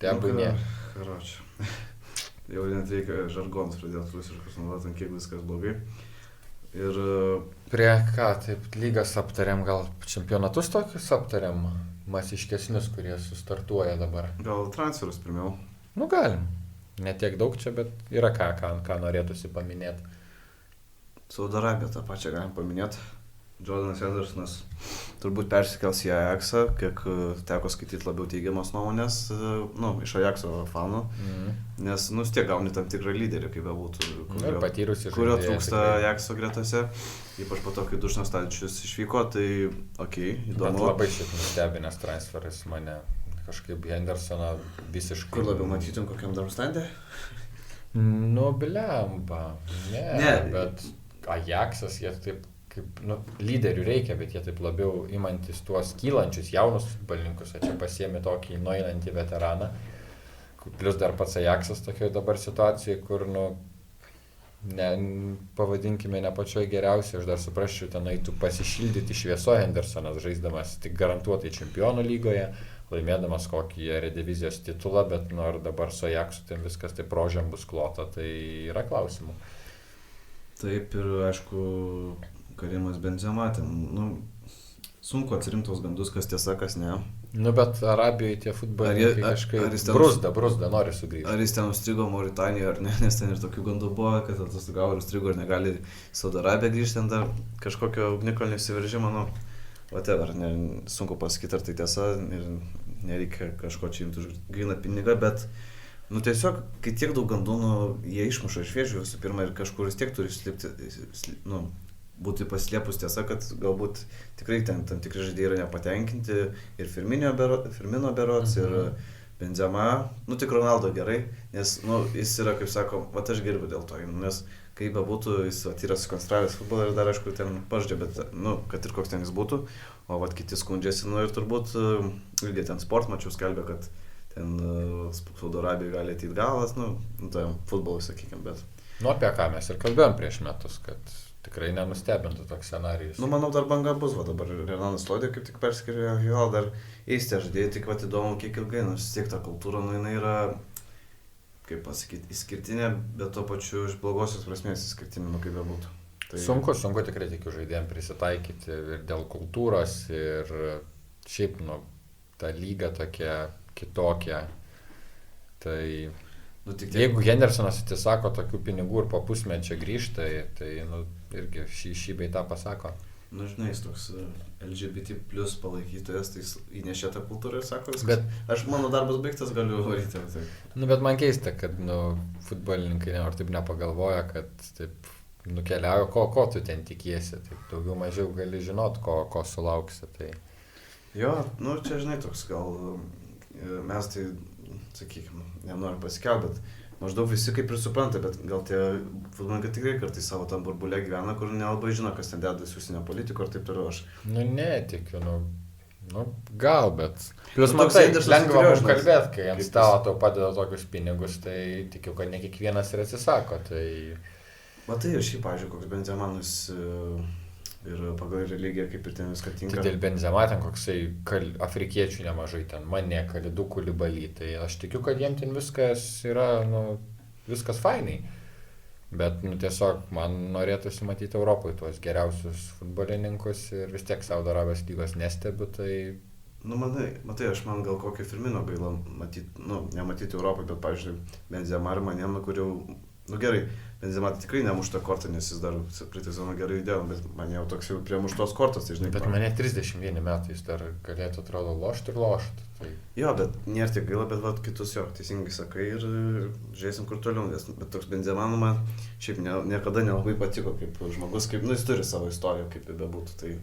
Tebūnie. Karočią. Jau net reikia žargonus pradėti rusiškus naudoti, kiek viskas blogai. Ir... Prie ką, taip, lygas aptariam, gal čempionatus tokius aptariam, masiškesnius, kurie sustartuoja dabar. Gal transferus pirmiau? Nu, galim. Ne tiek daug čia, bet yra ką norėtųsi paminėti. Saudo Arabiją tą pačią galim paminėti. Jordanas Hendersonas turbūt persikels į Ajaxą, kiek teko skaityti labiau teigiamas nuomonės, iš Ajaxo fanų, nes, tiek gauni tam tikrą lyderį, kaip bebūtų, kurio trūksta Ajaxo gretose, ypač po to, kai Dušnas Tadičius išvyko, tai įdomu. Bet labai šiaip nustebinęs transferas mane, kažkaip Hendersoną visiškai... Kur labiau matytum kokiam Darmstande? Nu, blemba, ne, bet Ajaxas, jie taip, kaip, lyderių reikia, bet jie taip labiau imantis tuos kylančius jaunus futbolininkus, čia pasiėmė tokį nueinantį veteraną, plus dar pats Ajaxas tokioje dabar situacijoje, kur, pavadinkime, ne pačioj geriausiai, aš dar suprasčiau, ten eitų pasišildyti švieso Hendersonas, žaisdamas tik garantuotai čempionų lygoje, laimėdamas kokį redivizijos titulą, bet ir dabar su Ajaxu ten viskas taip rožėm bus klota, tai yra klausimų. Taip ir, aišku, Karimas Benzema, sunku atsirimti tos gandus, kas tiesa, kas ne. Bet Arabijoje tie futbolininkai kažkaip bruzda, nori sugrįžti. Ar jis ten užstrigo Mauritanijoje ar ne, nes ten ir tokių gandų buvo, kad atostogavo ir užstrigo ir negali Saudo Arabiją grįžti, ten dar kažkokio ugnikalnio įsiveržimo, whatever, sunku pasakyti, ar tai tiesa ir nereikia kažko čia imti už gryną pinigą, bet tiesiog, kai tiek daug gandų, jie išmuša iš vėžių visų pirma ir kažkur vis tiek turi slėpti, būti paslėpus tiesa, kad galbūt tikrai ten tam tikri žaidėjai yra nepatenkinti ir Firmino berods, ir Benzema, tik Ronaldo gerai, nes jis yra, kaip sako, aš gerbiu dėl to, nes kaip bebūtų, jis yra sukonstravęs futbolą ir dar aišku ten paždžia, bet, kad ir koks ten jis būtų, o kiti skundžiasi, ir turbūt irgi ten sport mačiau skelbė, kad ten Saudo Arabijoje gali ateiti galas, tai futbolui, sakykime, bet... Apie ką mes ir kalbėjom prieš metus, kad tikrai nenustebintų toks scenarijus. Manau, dar banga bus, dabar Renanas Lodė kaip tik perskirė, dar eis tie žaidėjai, tik įdomu, kiek ilgai, vis tiek ta kultūra, jinai yra, kaip pasakyti, išskirtinė, bet tuo pačiu iš blogosios prasmės išskirtinė, kaip bebūtų. Tai... Sunku tikrai tikiu žaidėjams prisitaikyti ir dėl kultūros, ir šiaip, ta lyga tokia kitokia. Tai jeigu Hendersonas atsisako tokių pinigų ir po pusmečio grįžta, tai irgi šį bei tą pasako. Žinai, jis toks LGBT plus palaikytojas, tai jis įnešė tą kultūrą ir sako viskas. Bet mano darbas baigtas, galiu varyti. Bet man keista, kad futbolininkai taip nepagalvoja, kad taip nukeliauja, ko tu ten tikiesi, taip daugiau mažiau gali žinot, ko sulauksi. Tai... Jo, čia žinai toks gal... Mes tai, sakykime, nenoriu pasikelti, bet maždaug visi kaip ir supranta, bet gal tie futbolininkai tikrai kartais savo tam burbulė gyvena, kur nelabai žino, kas ten dedasi užsienio politiko ir taip toliau aš. Netikiu, gal, bet... Plus matai, lengva mums kalbėti, kai ant stalo tau padeda tokius pinigus, tai tikiu, kad ne kiekvienas ir atsisako, tai... Matai, ir šiaip, pavyzdžiui, koks Benzemanus... Ir pagal religiją kaip ir ten viską tinka. Tai dėl Benzema ten koksai afrikiečių nemažai, ten Mane, Kalidų, Koulibaly, tai aš tikiu, kad jiem ten viskas yra, viskas fainai. Bet, tiesiog man norėtųsi matyti Europoje tuos geriausius futbolininkus ir vis tiek Saudo Arabijos lygos nestebiu, tai... Matai, aš man gal kokį Firmino gaila matyti, nematyti Europoje, bet, pavyzdžiui, Benzema ir Mane, kur jau... Gerai, Benzema tikrai nemušta kortą, nes jis dar praeitą sezoną gerai įdėjo, bet man jau toks jau prie muštos kortos, tai žinai. Bet Mane 31 metai, jis dar galėtų, atrodo, lošti ir lošti. Tai... Jo, bet nėra tik gaila, bet kitus jo, teisingai sakai ir žiūrėsim kur toliau, bet toks Benzema man šiaip niekada nelabai patiko kaip žmogus, kaip, jis turi savo istoriją, kaip bebūtų, tai...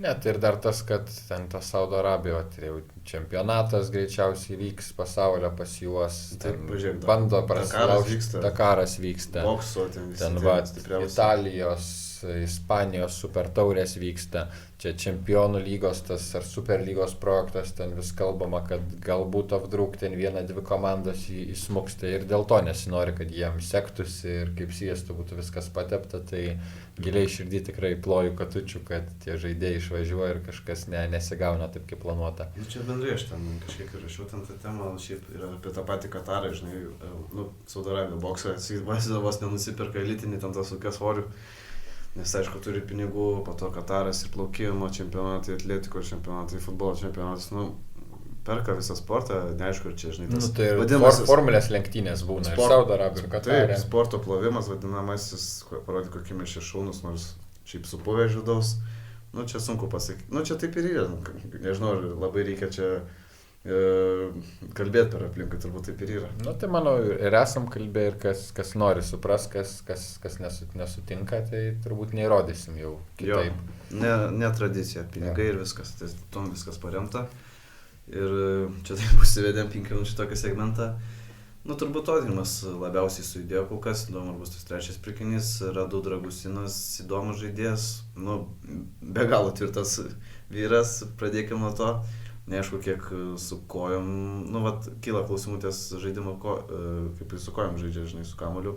Net ir dar tas, kad ten tas Saudo Arabijoje, tai jau čempionatas greičiausiai vyks pasaulio pas juos, Taip, pažiūrėk, bando Dakaras prasilaužti, vyksta. Dakaras vyksta, Bokso ten visi ten tie va, stipriausi. Italijos, Ispanijos super taurės vyksta, čia čempionų lygos tas ar super lygos projektas, ten vis kalbama, kad galbūt apdrauk ten 1-2 komandos įsmuksta ir dėl to nesinori, kad jiems sektųsi ir kaip sviestu būtų viskas patepta, tai giliai širdį tikrai ploju katučių, kad tie žaidėjai išvažiuoja ir kažkas nesigauna taip kaip planuota. Nu, čia bendrai aš ten kažkiek ir rašiau ten tą temą, šiaip yra apie tą patį Katarą, žinai, Saudo Arabijos boksą, vos nenusipirka elitinį ten tas ūkės svorių, nes aišku turi pinigų, po to Kataras ir plaukimo čempionatai, atletikos čempionatai, futbolo čempionatas, perka visą sportą, neaišku, ir čia, žinai, tas Tai vadinamasis formulės lenktynės būna ir Saudo Arabijoje ir Katare. Taip, sporto plovimas vadinamasis, parodė, kokie mes čia šaunus, nors šiaip supuvę žudaus. Čia sunku pasakyti. Čia taip ir yra. Nežinau, ar labai reikia čia kalbėti per aplinką, turbūt taip ir yra. Tai manau, ir esam kalbėję, ir kas nori supras, kas nesutinka, tai turbūt neįrodysim jau kitaip. Ne tradicija, pinigai ir viskas, tai tom viskas paremta. Ir čia taip užsivedėm 5 minučių tokį segmentą. Turbūt Tottenhamas labiausiai sujudėjo kol kas, įdomu, ar bus tas trečias pirkinys, Radu Dragusinas, įdomus žaidėjas, be galo tvirtas vyras, pradėkime nuo to, neaišku, kiek su kojom, kyla klausimų ties žaidimo, kaip jis su kojom žaidžia, žinai, su kamuoliu,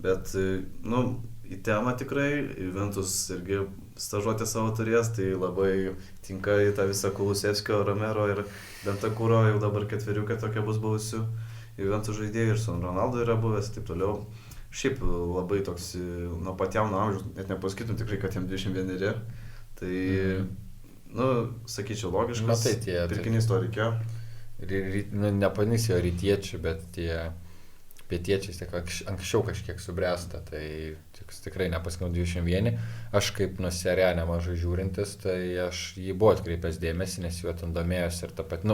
bet, į temą tikrai, Juventus irgi stažuotę savo turės, tai labai tinka į tą visą Kulusevskio, Romero ir Bentancuro, jau dabar 4 tokia bus buvusių Juventus žaidėjų ir su Ronaldo yra buvęs, taip toliau. Šiaip labai toks, nuo pat jauno amžiaus, net nepasakytum tikrai, kad jam 21, tai, sakyčiau, logiškas, pirkinys to reikėjo. Nepanysėjo rytiečių, bet tie pietiečiai anksčiau kažkiek subręsta, tai tikrai nepaskau 21. Aš kaip Serie A nemažai žiūrintis, tai aš jį buvau atkreipęs dėmesį, nes juo ten domėjosi ir ta pat,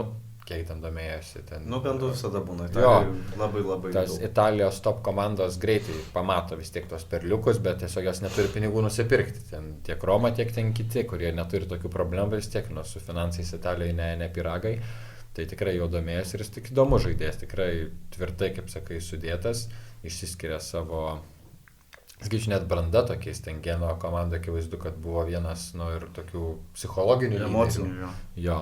kiek ten domėjosi. Bent visada būna, labai tas daug. Italijos top komandos greitai pamato vis tiek tos perliukus, bet tiesiog jos neturi pinigų nusipirkti. Ten tiek Roma, tiek ten kiti, kurie neturi tokių problemų, vis tiek su finansais Italijoje ne piragai. Tai tikrai jau domėjosi ir jis tik įdomus žaidėjas, tikrai tvirtai, kaip sakai, sudėtas, išsiskiria savo, skaičiu, net branda tokiais, ten Geno komanda, akivaizdu, kad buvo vienas, ir tokių psichologinių emocinių. Jo.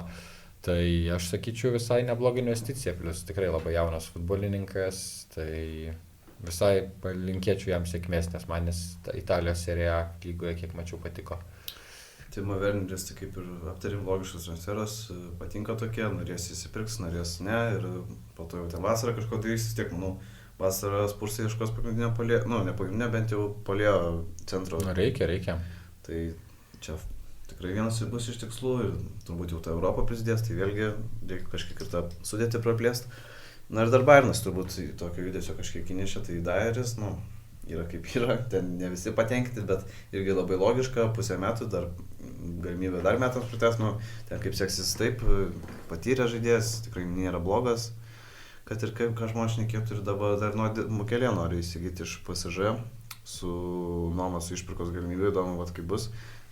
Tai aš sakyčiau visai nebloga investicija, plus tikrai labai jaunas futbolininkas, tai visai palinkėčiau jam sėkmės, nes man Italijos Serie A lygoje, kiek mačiau, patiko. Timo Werneris, tai kaip ir aptarėm, logiškas transferas, patinka tokie, norės įsipirks, norės ne, ir po to jau ten vasarą kažko darys, vis tiek, vasarą Spursai ieškos pagrindinio polėjo, ne pagrindinio, bent jau polėjo centro. Reikia. Tai čia tikrai vienas bus iš tikslų ir turbūt jau ta Europa prisidės, tai vėlgi reikia kažkiek ir tą sudėtį praplėsti. Ir dar Bayernas turbūt tokio judesio kažkiek įnešė, tai Dyeris, yra kaip yra, ten ne visi patenkinti, bet irgi labai logiška, pusę metų, dar galimybė dar metams pratęs, ten kaip seksis taip, patyrė žaidėjas, tikrai nėra blogas, kad ir kaip ką žmonės šnekėtų ir dabar dar Mukelė nori įsigyti iš PSG, su nuomos išpirkos galimybė, įdomu, kaip bus,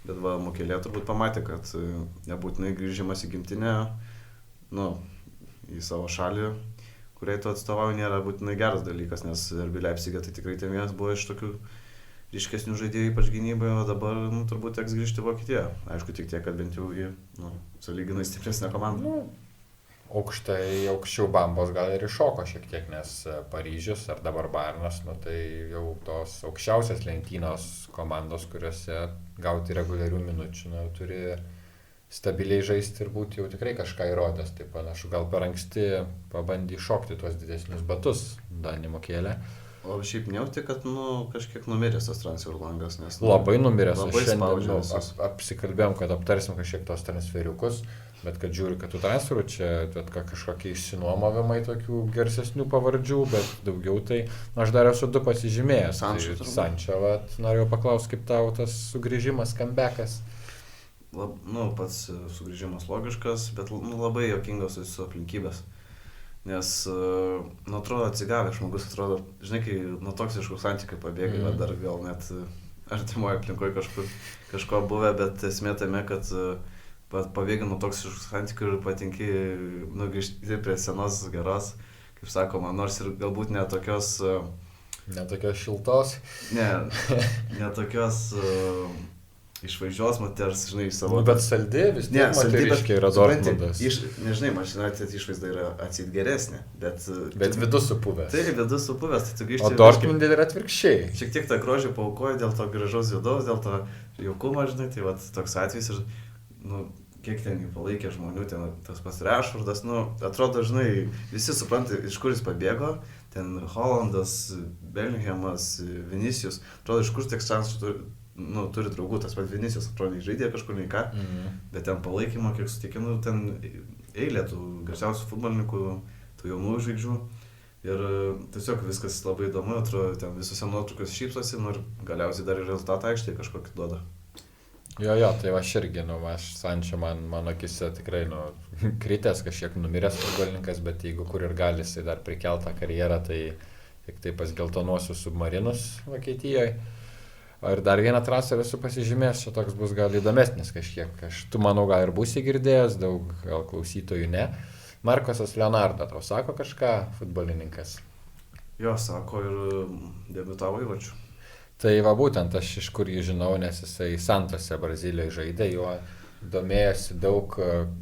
bet Mukelė turbūt pamatė, kad nebūtinai grįžimas į gimtinę, į savo šalį, kuriai tu atstovauji, nėra būtinai geras dalykas, nes RB Leipzige tai tikrai ten vienas buvo iš tokių ryškesnių žaidėjų, ypač gynyboje, o dabar turbūt teks grįžti į Vokietiją. Aišku, tik tiek, kad bent jau į sąlyginai stipresnę komandą. Aukščiau bambos gal ir iššoko šiek tiek, nes Paryžius ar dabar Bayernas, tai jau tos aukščiausias lentynos komandos, kuriuose gauti reguliarių minučių, turi stabiliai žaisti ir būti jau tikrai kažką įrodęs, tai panašu, gal per anksti pabandė šokti tuos didesnius batus Dani Mukelė. O šiaip nejauti, kad kažkiek numiręs tas transferų langas, nes labai numiręs, labai spaudžia. Apsikalbėjom, kad aptarsim kažkiek tos transferiukus, bet kad žiūri, kad tų transferų čia kažkokie išsinuomavimai tokių garsesnių pavardžių, bet daugiau tai aš dar esu 2 pasižymėjęs. Sančio, norėjau paklausti, kaip tau tas sugrįžimas, comebackas. Pats sugrįžimas logiškas, bet labai juokingos visos aplinkybės. Nes, atrodo atsigavęs žmogus, atrodo, žinai, kai nuo toksiškų santykių pabėgai, dar gal net artimoje aplinkoje kažko buvę, bet esmė tame, kad pabėgi nuo toksiškų santykių ir patinki, grįžti prie senos geros, kaip sakoma, nors ir galbūt netokios... Netokios šiltos. Ne tokios išvaizdžios moters, žinai, savo... Bet saldi vis tiek moteriškiai yra Dortmundas. Nežinai, Manchester išvaizda yra atsit geresnė, bet... Bet vidus supuvęs. Tai vidus supuvęs, tai tu grįžti... O Dortmundė yra atvirkščiai. Šiek tiek tą grožį paukoja dėl to gražaus vidaus, dėl to jaukumo, žinai, tai vat, toks atvejis ir, kiek ten jį palaikė žmonių, ten tas pats Rashfordas, atrodo, žinai, visi supranta, iš kur jis pabėgo, ten Hollandas, Bellinghamas, Vinicius, atrodo, iš kur tiek šansų turi draugų, tas pat Vinicius, atrodo, žaidė kažkur nei ką, bet ten palaikymo, kiek sutikė, ten eilė tų garsiausių futbolininkų, tų jaunų žvaigždžių ir tiesiog viskas labai įdomu, atrodo, ten visose nuotraukose šypsosi, ir galiausiai dar ir rezultatą aikštėje kažkokį duoda. Jo, tai aš irgi, aš Sančio mano akise tikrai, kritęs, kažkiek numiręs futbolininkas, bet jeigu kur ir gali jisai dar prikeltą karjerą, tai tik tai pas geltonuosius submarinus Vokietijoje. Ir dar vieną transferą esu pasižymėjęs, čia toks bus gal įdomesnis kažkiek. Tu, manau, gal ir būsi girdėjęs, daug gal klausytojų ne. Marcosas Leonardo, tau sako kažką futbolininkas? Jo, sako ir debiutavo įvačių. Tai va būtent aš iš kur jį žinau, nes jisai Santose Brazilijoje žaidė, jo domėjosi daug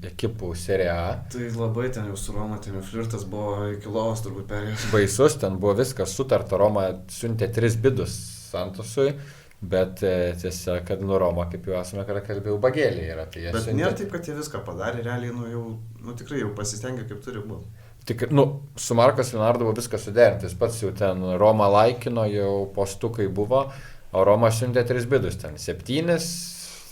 ekipų Serie A. Tai labai ten jau su Roma, ten jau flirtas buvo iki lovos turbūt perėjęs. Baisus, ten buvo viskas sutarta, Roma siuntė 3 bidus Santosui. Bet tiesa, kad Roma, kaip jau esame kalbėjau, bagėliai yra. Tai bet nėra taip, kad jie viską padarė, realiai, tikrai jau pasistengė, kaip turi būti. Tik, su Marcos Leonardo buvo viskas suderinti, jis pats jau ten Roma laikino, jau postukai buvo, o Roma siuntė 3 bidus, ten 7,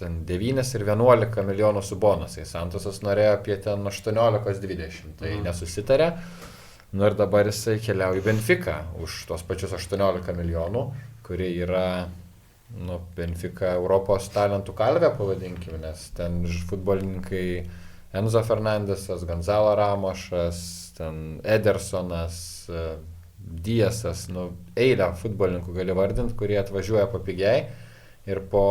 ten 9 ir 11 milijonų su bonusai. Santosas norėjo apie ten 18-20, tai nesusitarė. Ir dabar jisai keliauja į Benfica už tos pačius 18 milijonų, kurie yra... Benfica Europos talentų kalvė, pavadinkime, nes ten futbolininkai Enzo Fernandesas, Gonzalo Ramošas, ten Edersonas, Diasas, eilę futbolininkų gali vardinti, kurie atvažiuoja papigiai ir po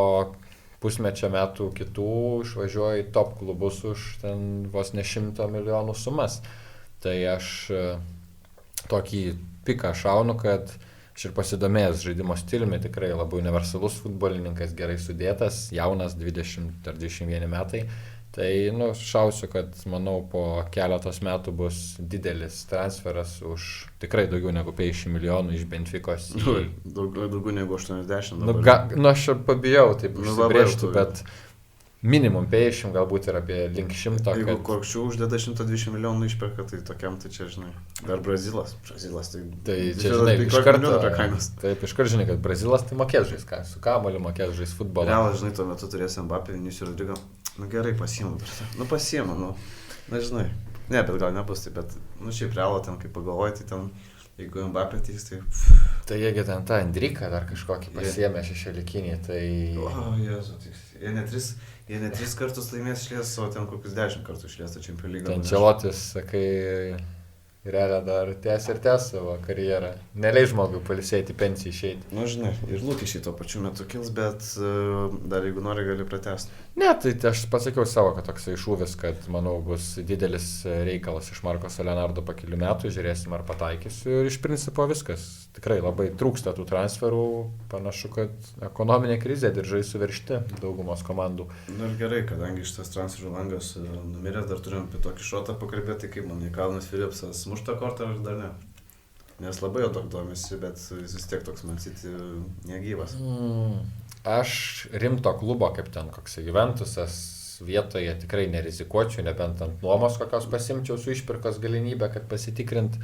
pusmečio metų kitų išvažiuoja į top klubus už ten vos ne 100 milijonų sumas. Tai aš tokį piką šaunu, kad aš ir pasidomėjęs žaidimo stiliumi, tikrai labai universalus futbolininkas, gerai sudėtas, jaunas, 20 ar 21 metai. Tai, šausiu, kad, manau, po keletos metų bus didelis transferas už tikrai daugiau negu 50 milijonų iš Benficos. Daugiau negu 80 dabar. Aš pabijau taip užsibrėžti, bet minimum 50, galbūt ir apie link 100. Jeigu Korkščių uždeda 120 milijonų išperka, tai tokiam, tai čia, žinai, dar Brazilas, tai čia, žinai, iškart žinai, kad Brazilas tai mokės žais, su kamuoliu mokės žais futbolą. Realas, žinai, tuo metu turės Mbappé, Vinicius Rodrigo, gerai pasiimu, žinai, ne, bet gal nebus tai, bet, šiaip Realo ten, kaip pagalvoji, tai ten, jeigu Mbappé ateis, tai... Tai jeigu ten tą Endriką dar kažkokį pasiėmė šešiolikiniai, tai... O, Jėzu, jie ne 3 kartus laimės išlės, o ten kokius 10 kartų išlės tą Champions League. Ten Čelotis, sakai, Realia dar tęs savo karjerą. Neleis žmogui pailsėti, pensijai išeiti. Žinai, ir lūkesčiai tuo pačiu metu kils, bet dar jeigu nori, gali pratęsti. Ne, tai aš pasakiau savo, kad toksai šūvis, kad, manau, bus didelis reikalas iš Marcos Leonardo po kelių metų, žiūrėsim ar pataikysiu ir iš principo viskas. Tikrai labai trūksta tų transferų, panašu, kad ekonominė krizė, diržai suveršti daugumos komandų. Ir gerai, kadangi šitas transferų langas numiręs, dar turim apie tokį šotą pakalbėti, kaip manai, Kalnas Philipsas muštą kortą ar dar ne? Nes labai jau daug domisi, bet jis vis tiek toks Man City negyvas. Aš rimto klubo, kaip ten koks Juventusas, vietoje tikrai nerizikuočiau, nebent ant nuomos kokios pasimčiau su išpirkos galimybę, kad pasitikrint.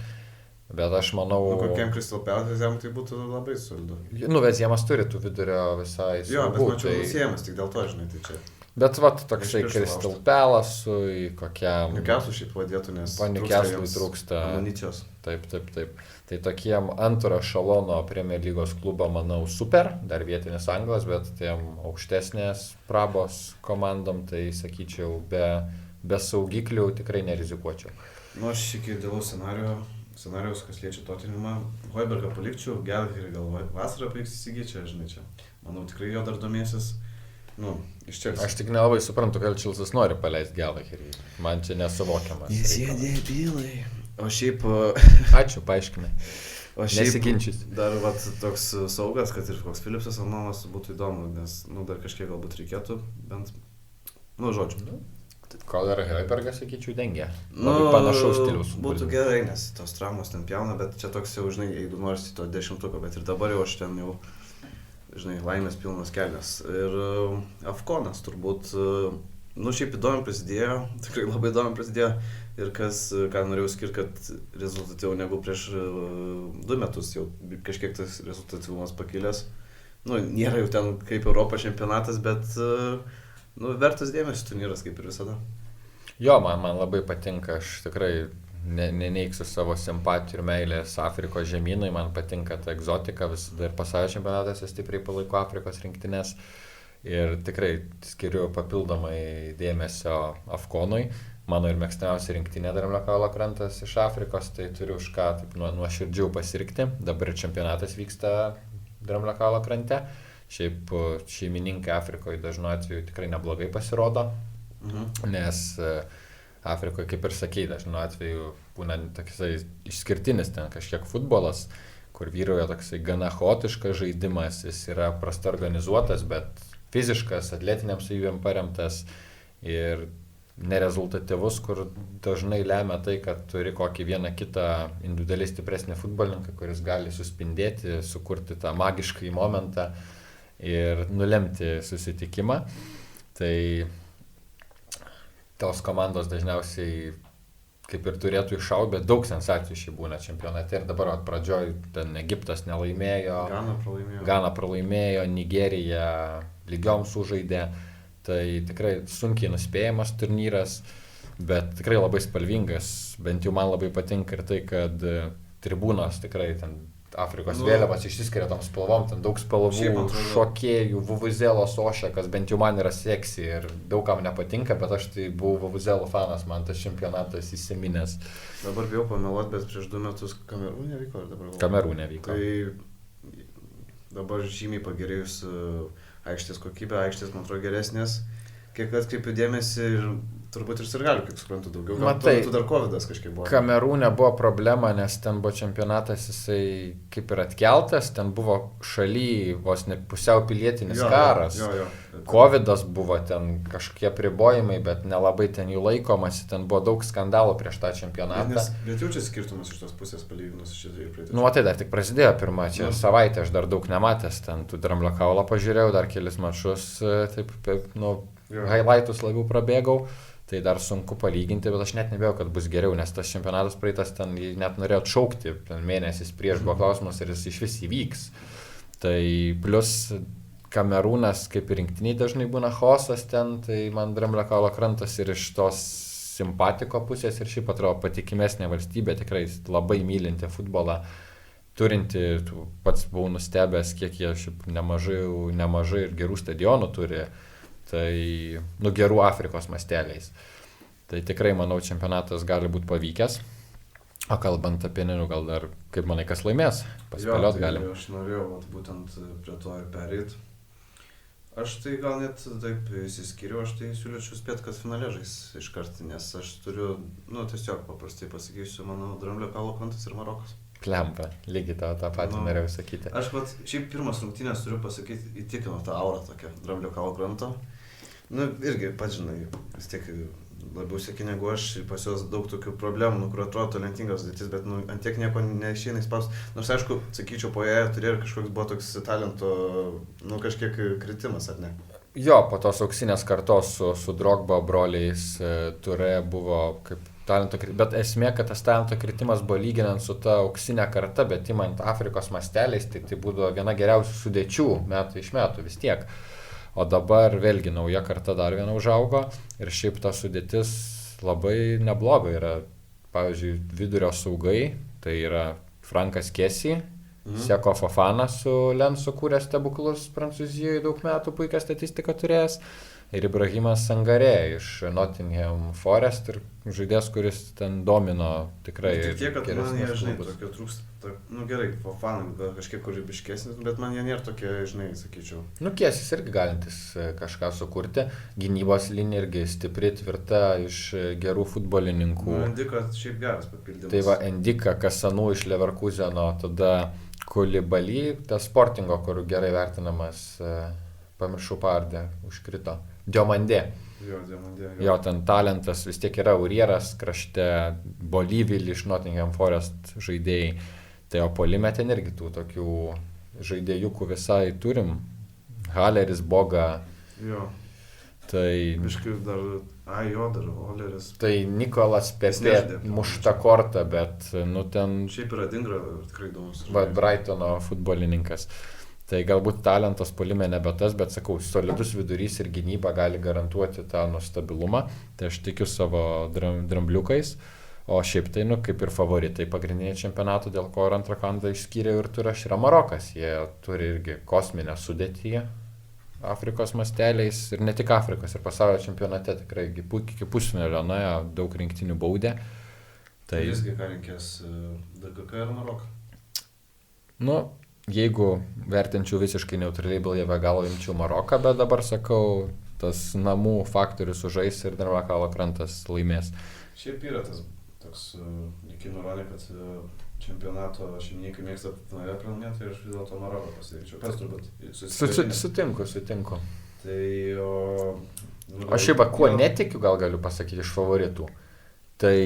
Bet aš manau... Kokiam Crystal Palace jam tai būtų labai solidu. Veziemas turi tų vidurio visai saugų. Jo, bet mačiau Veziemas, tik dėl to, žinai, tai čia... Bet toksai Crystal Palace'ui, kokiam... Newcastle'ui šiaip vadėtų, nes... Newcastle'ui trūksta... Amunicijos. Taip. Tai tokiem antro ešalono Premier lygos klubo, manau, super, dar vietinis Anglas, bet tiem aukštesnės prabos komandom, tai sakyčiau, be saugiklių tikrai nerizikuočiau. Aš iki idealaus scenario scenarijaus, kas liečia Tottenhamą, Højbjergą palikčiau, Gallagherį gal vasarą pavyks įsigyti, žinai, čia. Manau, tikrai jo dar domėsis. Nu, iš čia. Aš tik nelabai suprantu, kad Chelsea nori paleisti Gallagherį. Man čia nesuvokiamas. Jis jėdė bylai. O šiaip... Ačiū, paaiškinai. O šiaip nesiginčysiu. dar vat, toks saugas, kad ir koks Philipsas Almanas būtų įdomu, nes dar kažkiek galbūt reikėtų, bent, žodžiu. Kol ir Højbjergas, sakyčiau, dengia. Labai panašaus stiliaus. Būtų gerai, nes tos traumos ten pjauna, bet čia toks jau, žinai, jeigu nors į to 10-uko, bet ir dabar jau aš ten jau, žinai, laimės pilnas kelias. Ir Afkonas turbūt, šiaip įdomi prasidėjo, tikrai labai įdomi prasidėjo. Ir ką norėjau skirti, kad rezultatyviau negu prieš 2 metus jau kažkiek tas rezultatyvumas pakilęs. Nėra jau ten kaip Europos čempionatas, bet vertas dėmesio turnyras kaip ir visada. Jo, man labai patinka, aš tikrai neneiksiu savo simpatijų ir meilės Afrikos žemynui, man patinka ta egzotika, visada ir pasaulio čempionatuose stipriai palaiko Afrikos rinktinės ir tikrai skiriu papildomai dėmesio Afkonui. Mano ir mėgstamiausia rinktinė Dramblio kaulo krantas iš Afrikos, tai turiu už ką taip nuoširdžiau pasirkti. Dabar ir čempionatas vyksta Dramblio kaulo krante. Šiaip šeimininkai Afrikoje dažnu atveju tikrai neblogai pasirodo, nes Afrikoje, kaip ir sakei, dažnu atveju būna toksai išskirtinis ten kažkiek futbolas, kur vyrauja toksai gana chaotiškas žaidimas, jis yra prastai organizuotas, bet fiziškas, atletiniam savybėm paremtas ir nerezultatyvus, kur dažnai lemia tai, kad turi kokį vieną kitą individualiai stipresnį futbolininką, kuris gali suspindėti, sukurti tą magiškąjį momentą ir nulemti susitikimą. Tai tos komandos dažniausiai kaip ir turėtų iššauti, bet daug sensacijų šiai būna čempionate. Ir dabar pradžioj ten Egiptas nelaimėjo, Gana pralaimėjo, Nigerija lygiom sužaidė. Tai tikrai sunkiai nuspėjamas turnyras, bet tikrai labai spalvingas. Bent jau man labai patinka ir tai, kad tribūnos tikrai ten Afrikos vėliavas išsiskiria tom spalvom, ten daug spalvų, šokėjų, vuvuzelos ošia, kas bent jau man yra seksi ir daugam nepatinka, bet aš tai buvau vuvuzelo fanas, man tas čempionatas įsiminęs. Dabar bijau pameluot, bet prieš 2 metus Kamerūne vyko ar dabar? Kamerūne vyko. Tai dabar žymiai pagerėjus aikštės kokybė, aikštės, man atrodo, geresnės. Kiek atkreipiu dėmesį ir turbūt ir sirgalių, kiek suprantu, daugiau. Matai, tuo metu dar Covidas kažkiek buvo. Kamerūne buvo problema, nes ten buvo čempionatas, jisai kaip ir atkeltas, ten buvo šaly vos ne pusiau pilietinis karas. Jo. Covidas buvo ten kažkokie pribojimai, bet nelabai ten jų laikomasi, ten buvo daug skandalų prieš tą čempionatą. Bet jaučiasi skirtumas iš tos pusės palyginus šitą ir praeitą. Tai dar tik prasidėjo pirmą savaitę, aš dar daug nematęs, ten tų Dramblio kaulo pažiūrėjau, dar kelis mačus, taip, highlightus labiau prabėgau. Tai dar sunku palyginti, bet aš net nebėjau, kad bus geriau, nes tas čempionatas praeitas ten net norėjo atšaukti, ten mėnesis prieš buvo klausimas, ar jis iš vis įvyks. Tai plus Kamerūnas, kaip ir rinktiniai dažnai būna chaosas ten, tai man Dramblio kaulo krantas ir iš tos simpatiko pusės ir šiaip atrodo patikimesnė valstybė, tikrai labai mylinti futbolą, turinti, pats buvau nustebęs, kiek jie šiaip nemažai ir gerų stadionų turi. Tai gerų Afrikos masteliais. Tai tikrai, manau, čempionatas gali būti pavykęs. O kalbant apie gal dar, kaip manai, kas laimės? Paspėliot galim. Aš norėjau būtent prie to ir pereit. Aš tai gal net taip įsiskiriu, aš tai siūlyčiau spėti, kad finale žais iškart, nes aš turiu, tiesiog paprastai pasakysiu, mano Dramblio kaulo krantas ir Marokas. Klempa, lygiai tą patį norėjau sakyti. Aš šiaip pirmas rungtynės turiu pasakyti, įtikino tą aurą tokią Dramblio kaulo kranto. Irgi, pats žinai, vis tiek labiau sėki negu aš, pas juos daug tokių problemų, kur atrodo talentingas sudėtis, bet ant tiek nieko neišeina įspausti. Nors aišku, sakyčiau, po ją turėjo ir kažkoks buvo toks talento, kažkiek kritimas, ar ne? Jo, po tos auksinės kartos su Drogba broliais Ture buvo kaip talento kritimas, bet esmė, kad tas talento kritimas buvo lyginant su ta auksinė karta, bet imant Afrikos masteliais, tai būdavo viena geriausių sudėčių metų iš metų vis tiek. O dabar vėlgi nauja karta dar viena užaugo ir šiaip ta sudėtis labai nebloga yra. Pavyzdžiui, vidurio saugai, tai yra Frankas Kessi, Seko Fofana su Lensu kūrė stebuklus Prancūzijoje daug metų, puikią statistiką turėjęs. ir Ibrahimas Sangarė iš Nottingham Forest ir žaidėjas, kuris ten domino tikrai. Tik tiek, kad man jie, žinai, klubus. tokio trūksta, nu gerai, Fofanas gal kažkiek kūrybiškesnis, bet man jie nėra tokie, žinai, sakyčiau. Nu, Kiesis irgi galintis kažką sukurti, gynybos linija irgi stipri, tvirta iš gerų futbolininkų. Nu, Endika šiaip geras papildymas. Tai va, Endika, Kasanų iš Leverkuseno, tada Koulibaly, tas Sportingo, kur gerai vertinamas, pamiršau pavardę, užkrito. Diomandė. Jo, Diamandė. Jo, ten talentas vis tiek yra Urieras krašte, Bolyvil iš Nottingham Forest žaidėjai. Tai o puolime ten irgi tų tokių žaidėjukų visai turim. Haleris, Boga. Jo. Tai, Kažkaip dar, dar Oleris. tai Nikolas Pepe nežaidė. mušta kortą, bet nu ten Šiaip yra Dingra tikrai įdomus. va, Brightono futbolininkas. Tai galbūt talentas puolime nebe tas, bet sakau, solidus vidurys ir gynyba gali garantuoti tą nustabilumą. Tai aš tikiu savo drambliukais. O šiaip tai, nu, kaip ir favoritai pagrindiniai čempionatų, dėl ko ir antrą kandą išskyrė ir Turaš yra Marokas. Jie turi irgi kosminę sudėtį Afrikos masteliais ir ne tik Afrikos, ir pasaulio čempionate tikrai iki pusfinalio nuėjo, daug rinktinių baudė. Tai visgi ką reikės DKK ir Maroką? Nu, jeigu vertinčiau visiškai neutraliai Biljeve gal imčiau Maroką, bet dabar sakau, tas namų faktorius sužais ir Dramblio krantas laimės. Šiaip yra tas toks likimo rolė, kad čempionato šeimininkai mėgsta finale pralaimėti, tai aš vis dėlto Maroką pasidaryčiau. Kas turbūt Sutinku. Tai O šiaip, kuo netikiu, gal galiu pasakyti iš favoritų. Tai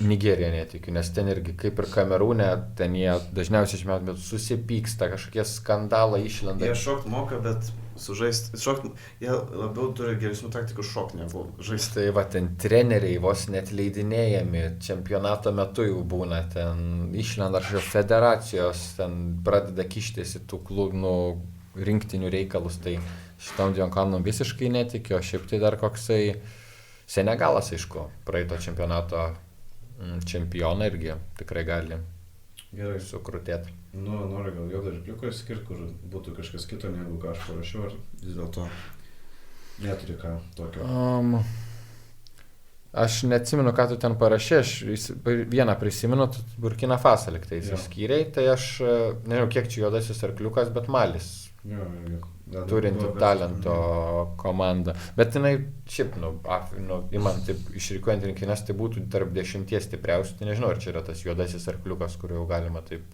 Nigerija netikiu, nes ten irgi kaip ir Kamerūne, ten jie dažniausiai šiame metu susipyksta, kažkokie skandalai išlenda. Jie šokt moka, bet jie labiau turi geresnių taktikų šokt negu žaisti. Tai va, ten treneriai vos net leidinėjami, čempionato metu jau būna, ten išlenda kažkokios federacijos, ten pradeda kištis į tų klubų rinktinių reikalus, tai šitom dviem kanom visiškai netikiu, o šiaip tai dar koksai Senegalas, aišku, praeito čempionato čempioną irgi tikrai gali gerai sukrutėti. Nu, noriu gal juodą žpliuką išskirti, kur būtų kažkas kito, negu ką aš parašiau, ar vis dėlto neturi ką tokio. Aš neatsimenu, ką tu ten parašė, aš vieną prisimenu, Burkina Faso liktai išskyrei, tai aš nežinau, kiek čia juodasis arkliukas, bet Malis. Turinti talento komanda. Bet jinai šiaip, imant taip išrikiuojant rinkines, tai būtų tarp 10 stipriausių. Tai nežinau, ar čia yra tas juodasis arkliukas, kurio jau galima taip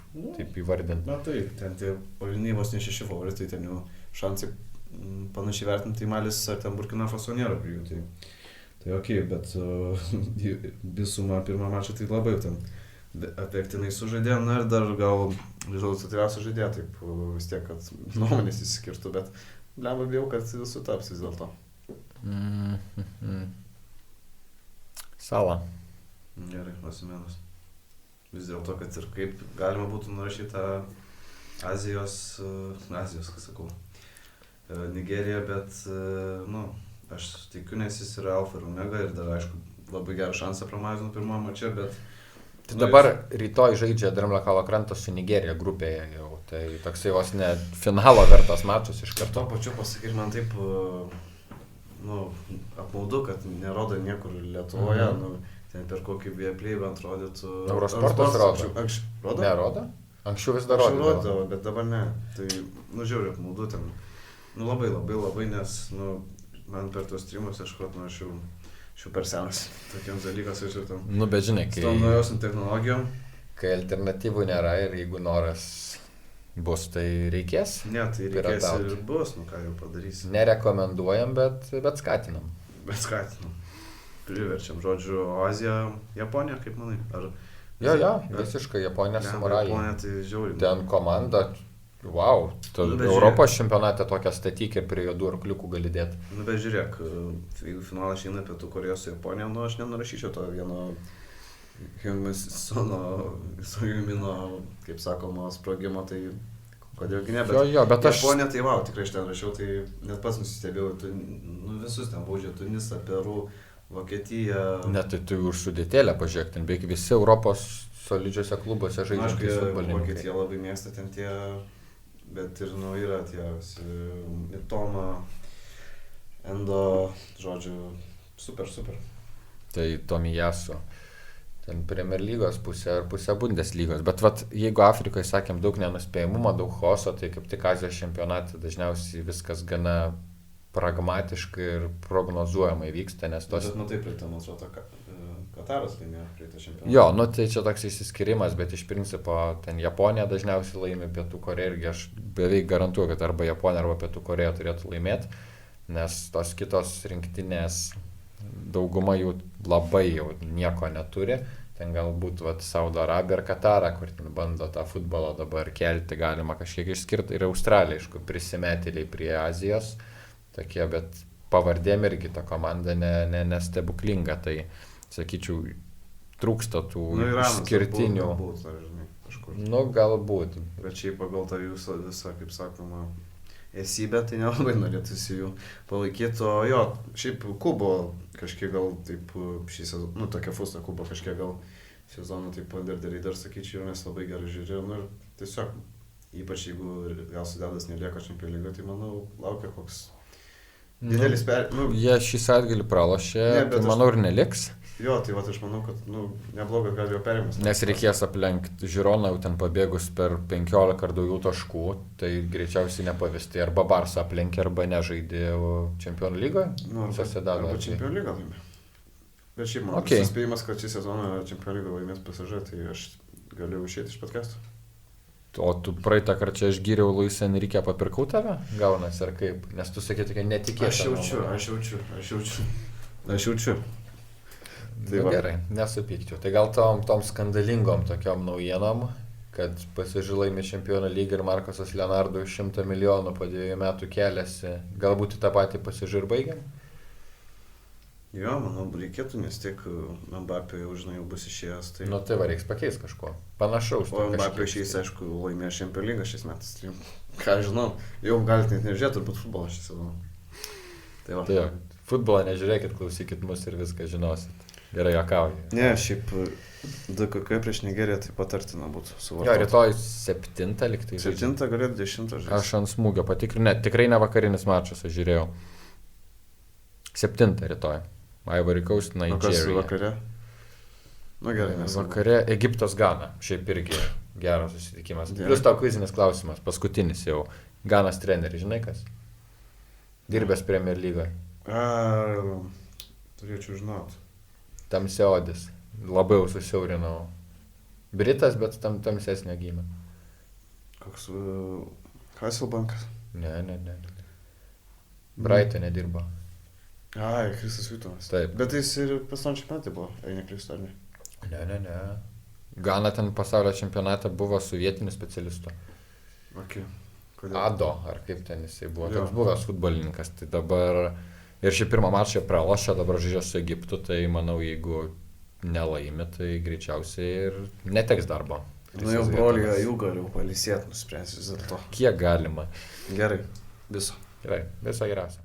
įvardinti. Na taip, ten tie pagrindiniai vos ne 6 favoritai, ten jau šansai panašiai vertinti, tai Malis ar ten Burkina Faso nėra prie jų. Tai okei, bet visumą pirmą mačą tai labai ten efektinai sužaidė, na ir dar gal rezultatyviausia žaidė, taip vis tiek, kad nuomonės įskirtų, bet lemba bijau, kad sutaps vis dėlto. Sala. Gerai, Osimhenas. Vis dėlto, kad ir kaip galima būtų nurašyti Azijos, kas sakau, Nigeriją, bet, aš tikiu, nes jis yra alfa ir omega ir dar, aišku, labai gerą šansą pramažino pirmą mačą, bet tai dabar rytoj žaidžia Dramblio krantas su Nigerija grupėje jau, tai toksai vos ne finalo vertas mačas iš karto. Tuo pačiu pasakyti, man taip, apmaudu, kad nerodo niekur Lietuvoje, ten per kokį Viaplay bent rodytų. Eurosportas rodo. Rodo? Nerodo? Anksčiau vis dar rodydavo, bet dabar ne. Tai, žiūrėjau, apmaudu ten. Labai, nes, man per tos streamus aš šių per senas tokiems dalykams aš jau tam. Bet žinai, su tom naujausiom technologijom. Kai alternatyvų nėra ir jeigu noras bus, tai reikės. Ne, tai reikės ir bus, ką jau padarysim. Nerekomenduojam, bet skatinam. Priverčiam, žodžiu, Azija, Japonija, kaip manai? Jo, visiškai Japonija samurajai. Japonija tai žiauriai. Ten komanda, wow, Europos čempionate tokią statyk ir prie juodų arkliukų gali dėti. Bet žiūrėk, jeigu finalas eina Pietų Korėjos su Japonija, aš nenurašyčiau to vieno Sojumino, kaip sakoma, sprogimo, tai kodėlgi ne, bet Japonija, tai wow, tikrai iš ten rašiau, tai net pats nusistebėjau, visus ten baudžia, Tunisą, Peru, Vokietiją. Net tai tu už sudėtėlę pažiūrėk, ten beveik visi Europos solidžiuose klubuose žaidžiantys futbolininkai. Vokietija labai mėgsta ten tie, bet ir yra tie Mitoma, Endo, žodžiu, super. Tai Tomijasu. Ten Premier lygos pusė ir pusė Bundeslygos. Bet vat, jeigu Afrikoje, sakėm, daug nenuspėjimumo, daug chaoso, tai kaip tik Azijos čempionate dažniausiai viskas gana pragmatiškai ir prognozuojamai vyksta, nes tos... Bet, nu taip, praeitą, man atrodo, Kataras laimėjo praeitą čempionatą. Jo, nu tai čia toks išsiskirimas, bet iš principo ten Japonija dažniausiai laimi, Pietų Koreja irgi aš beveik garantuoju, kad arba Japonija, arba Pietų Koreja turėtų laimėti, nes tos kitos rinktinės dauguma jų labai jau nieko neturi. Ten galbūt Saudo Arabija ir Katarą, kur ten bando tą futbolą dabar kelti, galima kažkiek išskirti. Ir Australija, aišku, prisimetėliai prie Azijos, tokie, bet pavardėm irgi ta komanda nestebuklinga. Tai, sakyčiau, trūksta tų skirtinių. Galbūt, ar, žinai, kažkur. Nu, galbūt. Bet šiaip pagal tą jūsų visą, kaip sakoma, esybę, tai nelabai norėtųsi jų palaikyti. O jo, šiaip Kubo kažkiek gal taip šį sezoną, nu tokia Fusta Kubo kažkiek gal sezoną taip underdariai dar sakyčiau, nes labai gerai žiūrėjau. Nu ir tiesiog, ypač jeigu gal Sudadas nelieka Čempionų lygoje, tai manau laukia koks didelis Jie šį savaitgalį pralošė, tai manau ir neliks. Jo, tai aš manau, kad neblogas gali jo perimas. Nes reikės aplenkti Žironą, jau ten pabėgus per 15 ar daugiau taškų, tai greičiausiai nepavis. Tai arba Barsą aplenkė, arba nežaidė Čempionų lygoje. Arba Čempionų lygą laimė. Bet šiaip man suspėjimas, kad šį sezoną Čempionų lygą laimės PSG, tai aš galiu išėti iš podcast'o. O tu praeitą kartą čia aš gyriau Luis Enrique, papirkau tave? Gaunas ar kaip? Nes tu sakė tokia netikėta. Aš jaučiu. Tai gerai, nesupykčiau. Tai gal tom skandalingom tokiom naujienom, kad PSG laimė Čempionų lygą ir Markosas Leonardo 100 milijonų po 2 metų keliasi. Galbūt tą patį PSG ir baigiam? Jo, manau, reikėtų, nes tiek Mbappé jau, žinai, jau bus išėjęs. Tai... Nu tai va, reiks pakeisti kažko. Panašaus. O Mbappé išėjęs, aišku, laimėjo Čempionų lygą šiais metais. Tai, ką žinau, jau galite net nežiūrėti, turbūt futbolą šį sezoną. Tai va. Tai futbolą nežiūrėkit, klausykit mus ir viską žinosit. Gerai, juokauju. Ne, šiaip DKK prieš Nigeriją taip patartina būtų suvartoti. Jo, rytoj 7 liktai. 7 galėtų 10 žaisti. Aš ant smūgio patikrinau, tikrai ne vakarinis mačas, aš žiūrėjau. 7 rytoj. Ivory Coast, Nigeria. O kas vakare? Nu gerai, nes vakare Egiptas Gana, šiaip irgi geras susitikimas. Plius tau kvizinis klausimas, paskutinis jau. Ganas treneris, žinai kas? Dirbęs Premier lygoje. Turėčiau žinoti. Tamsiaodis. Labai jau susiaurinau. Britas, bet tamsesnio gymio. Koks Hasselbankas? Ne. Brighton'e dirbo. Ai, Kristas Vytonas. Taip. Bet jis ir pasaulio čempionate buvo, jei neklystu, ar ne? Ne. Gana ten pasaulio čempionate buvo su vietiniu specialistu. Okay. Kodėl? Ado, ar kaip ten jisai buvo. Toks buvęs futbolininkas. Tai dabar ir šį pirmą mačą pralošė, dabar žaidžia su Egiptu, tai manau, jeigu nelaimi, tai greičiausiai ir neteks darbo. Nu jau broliai, jau galiu palisėti, nuspręsiu vis dėlto. Kiek galima. Gerai, viso. Gerai, viso geriausio.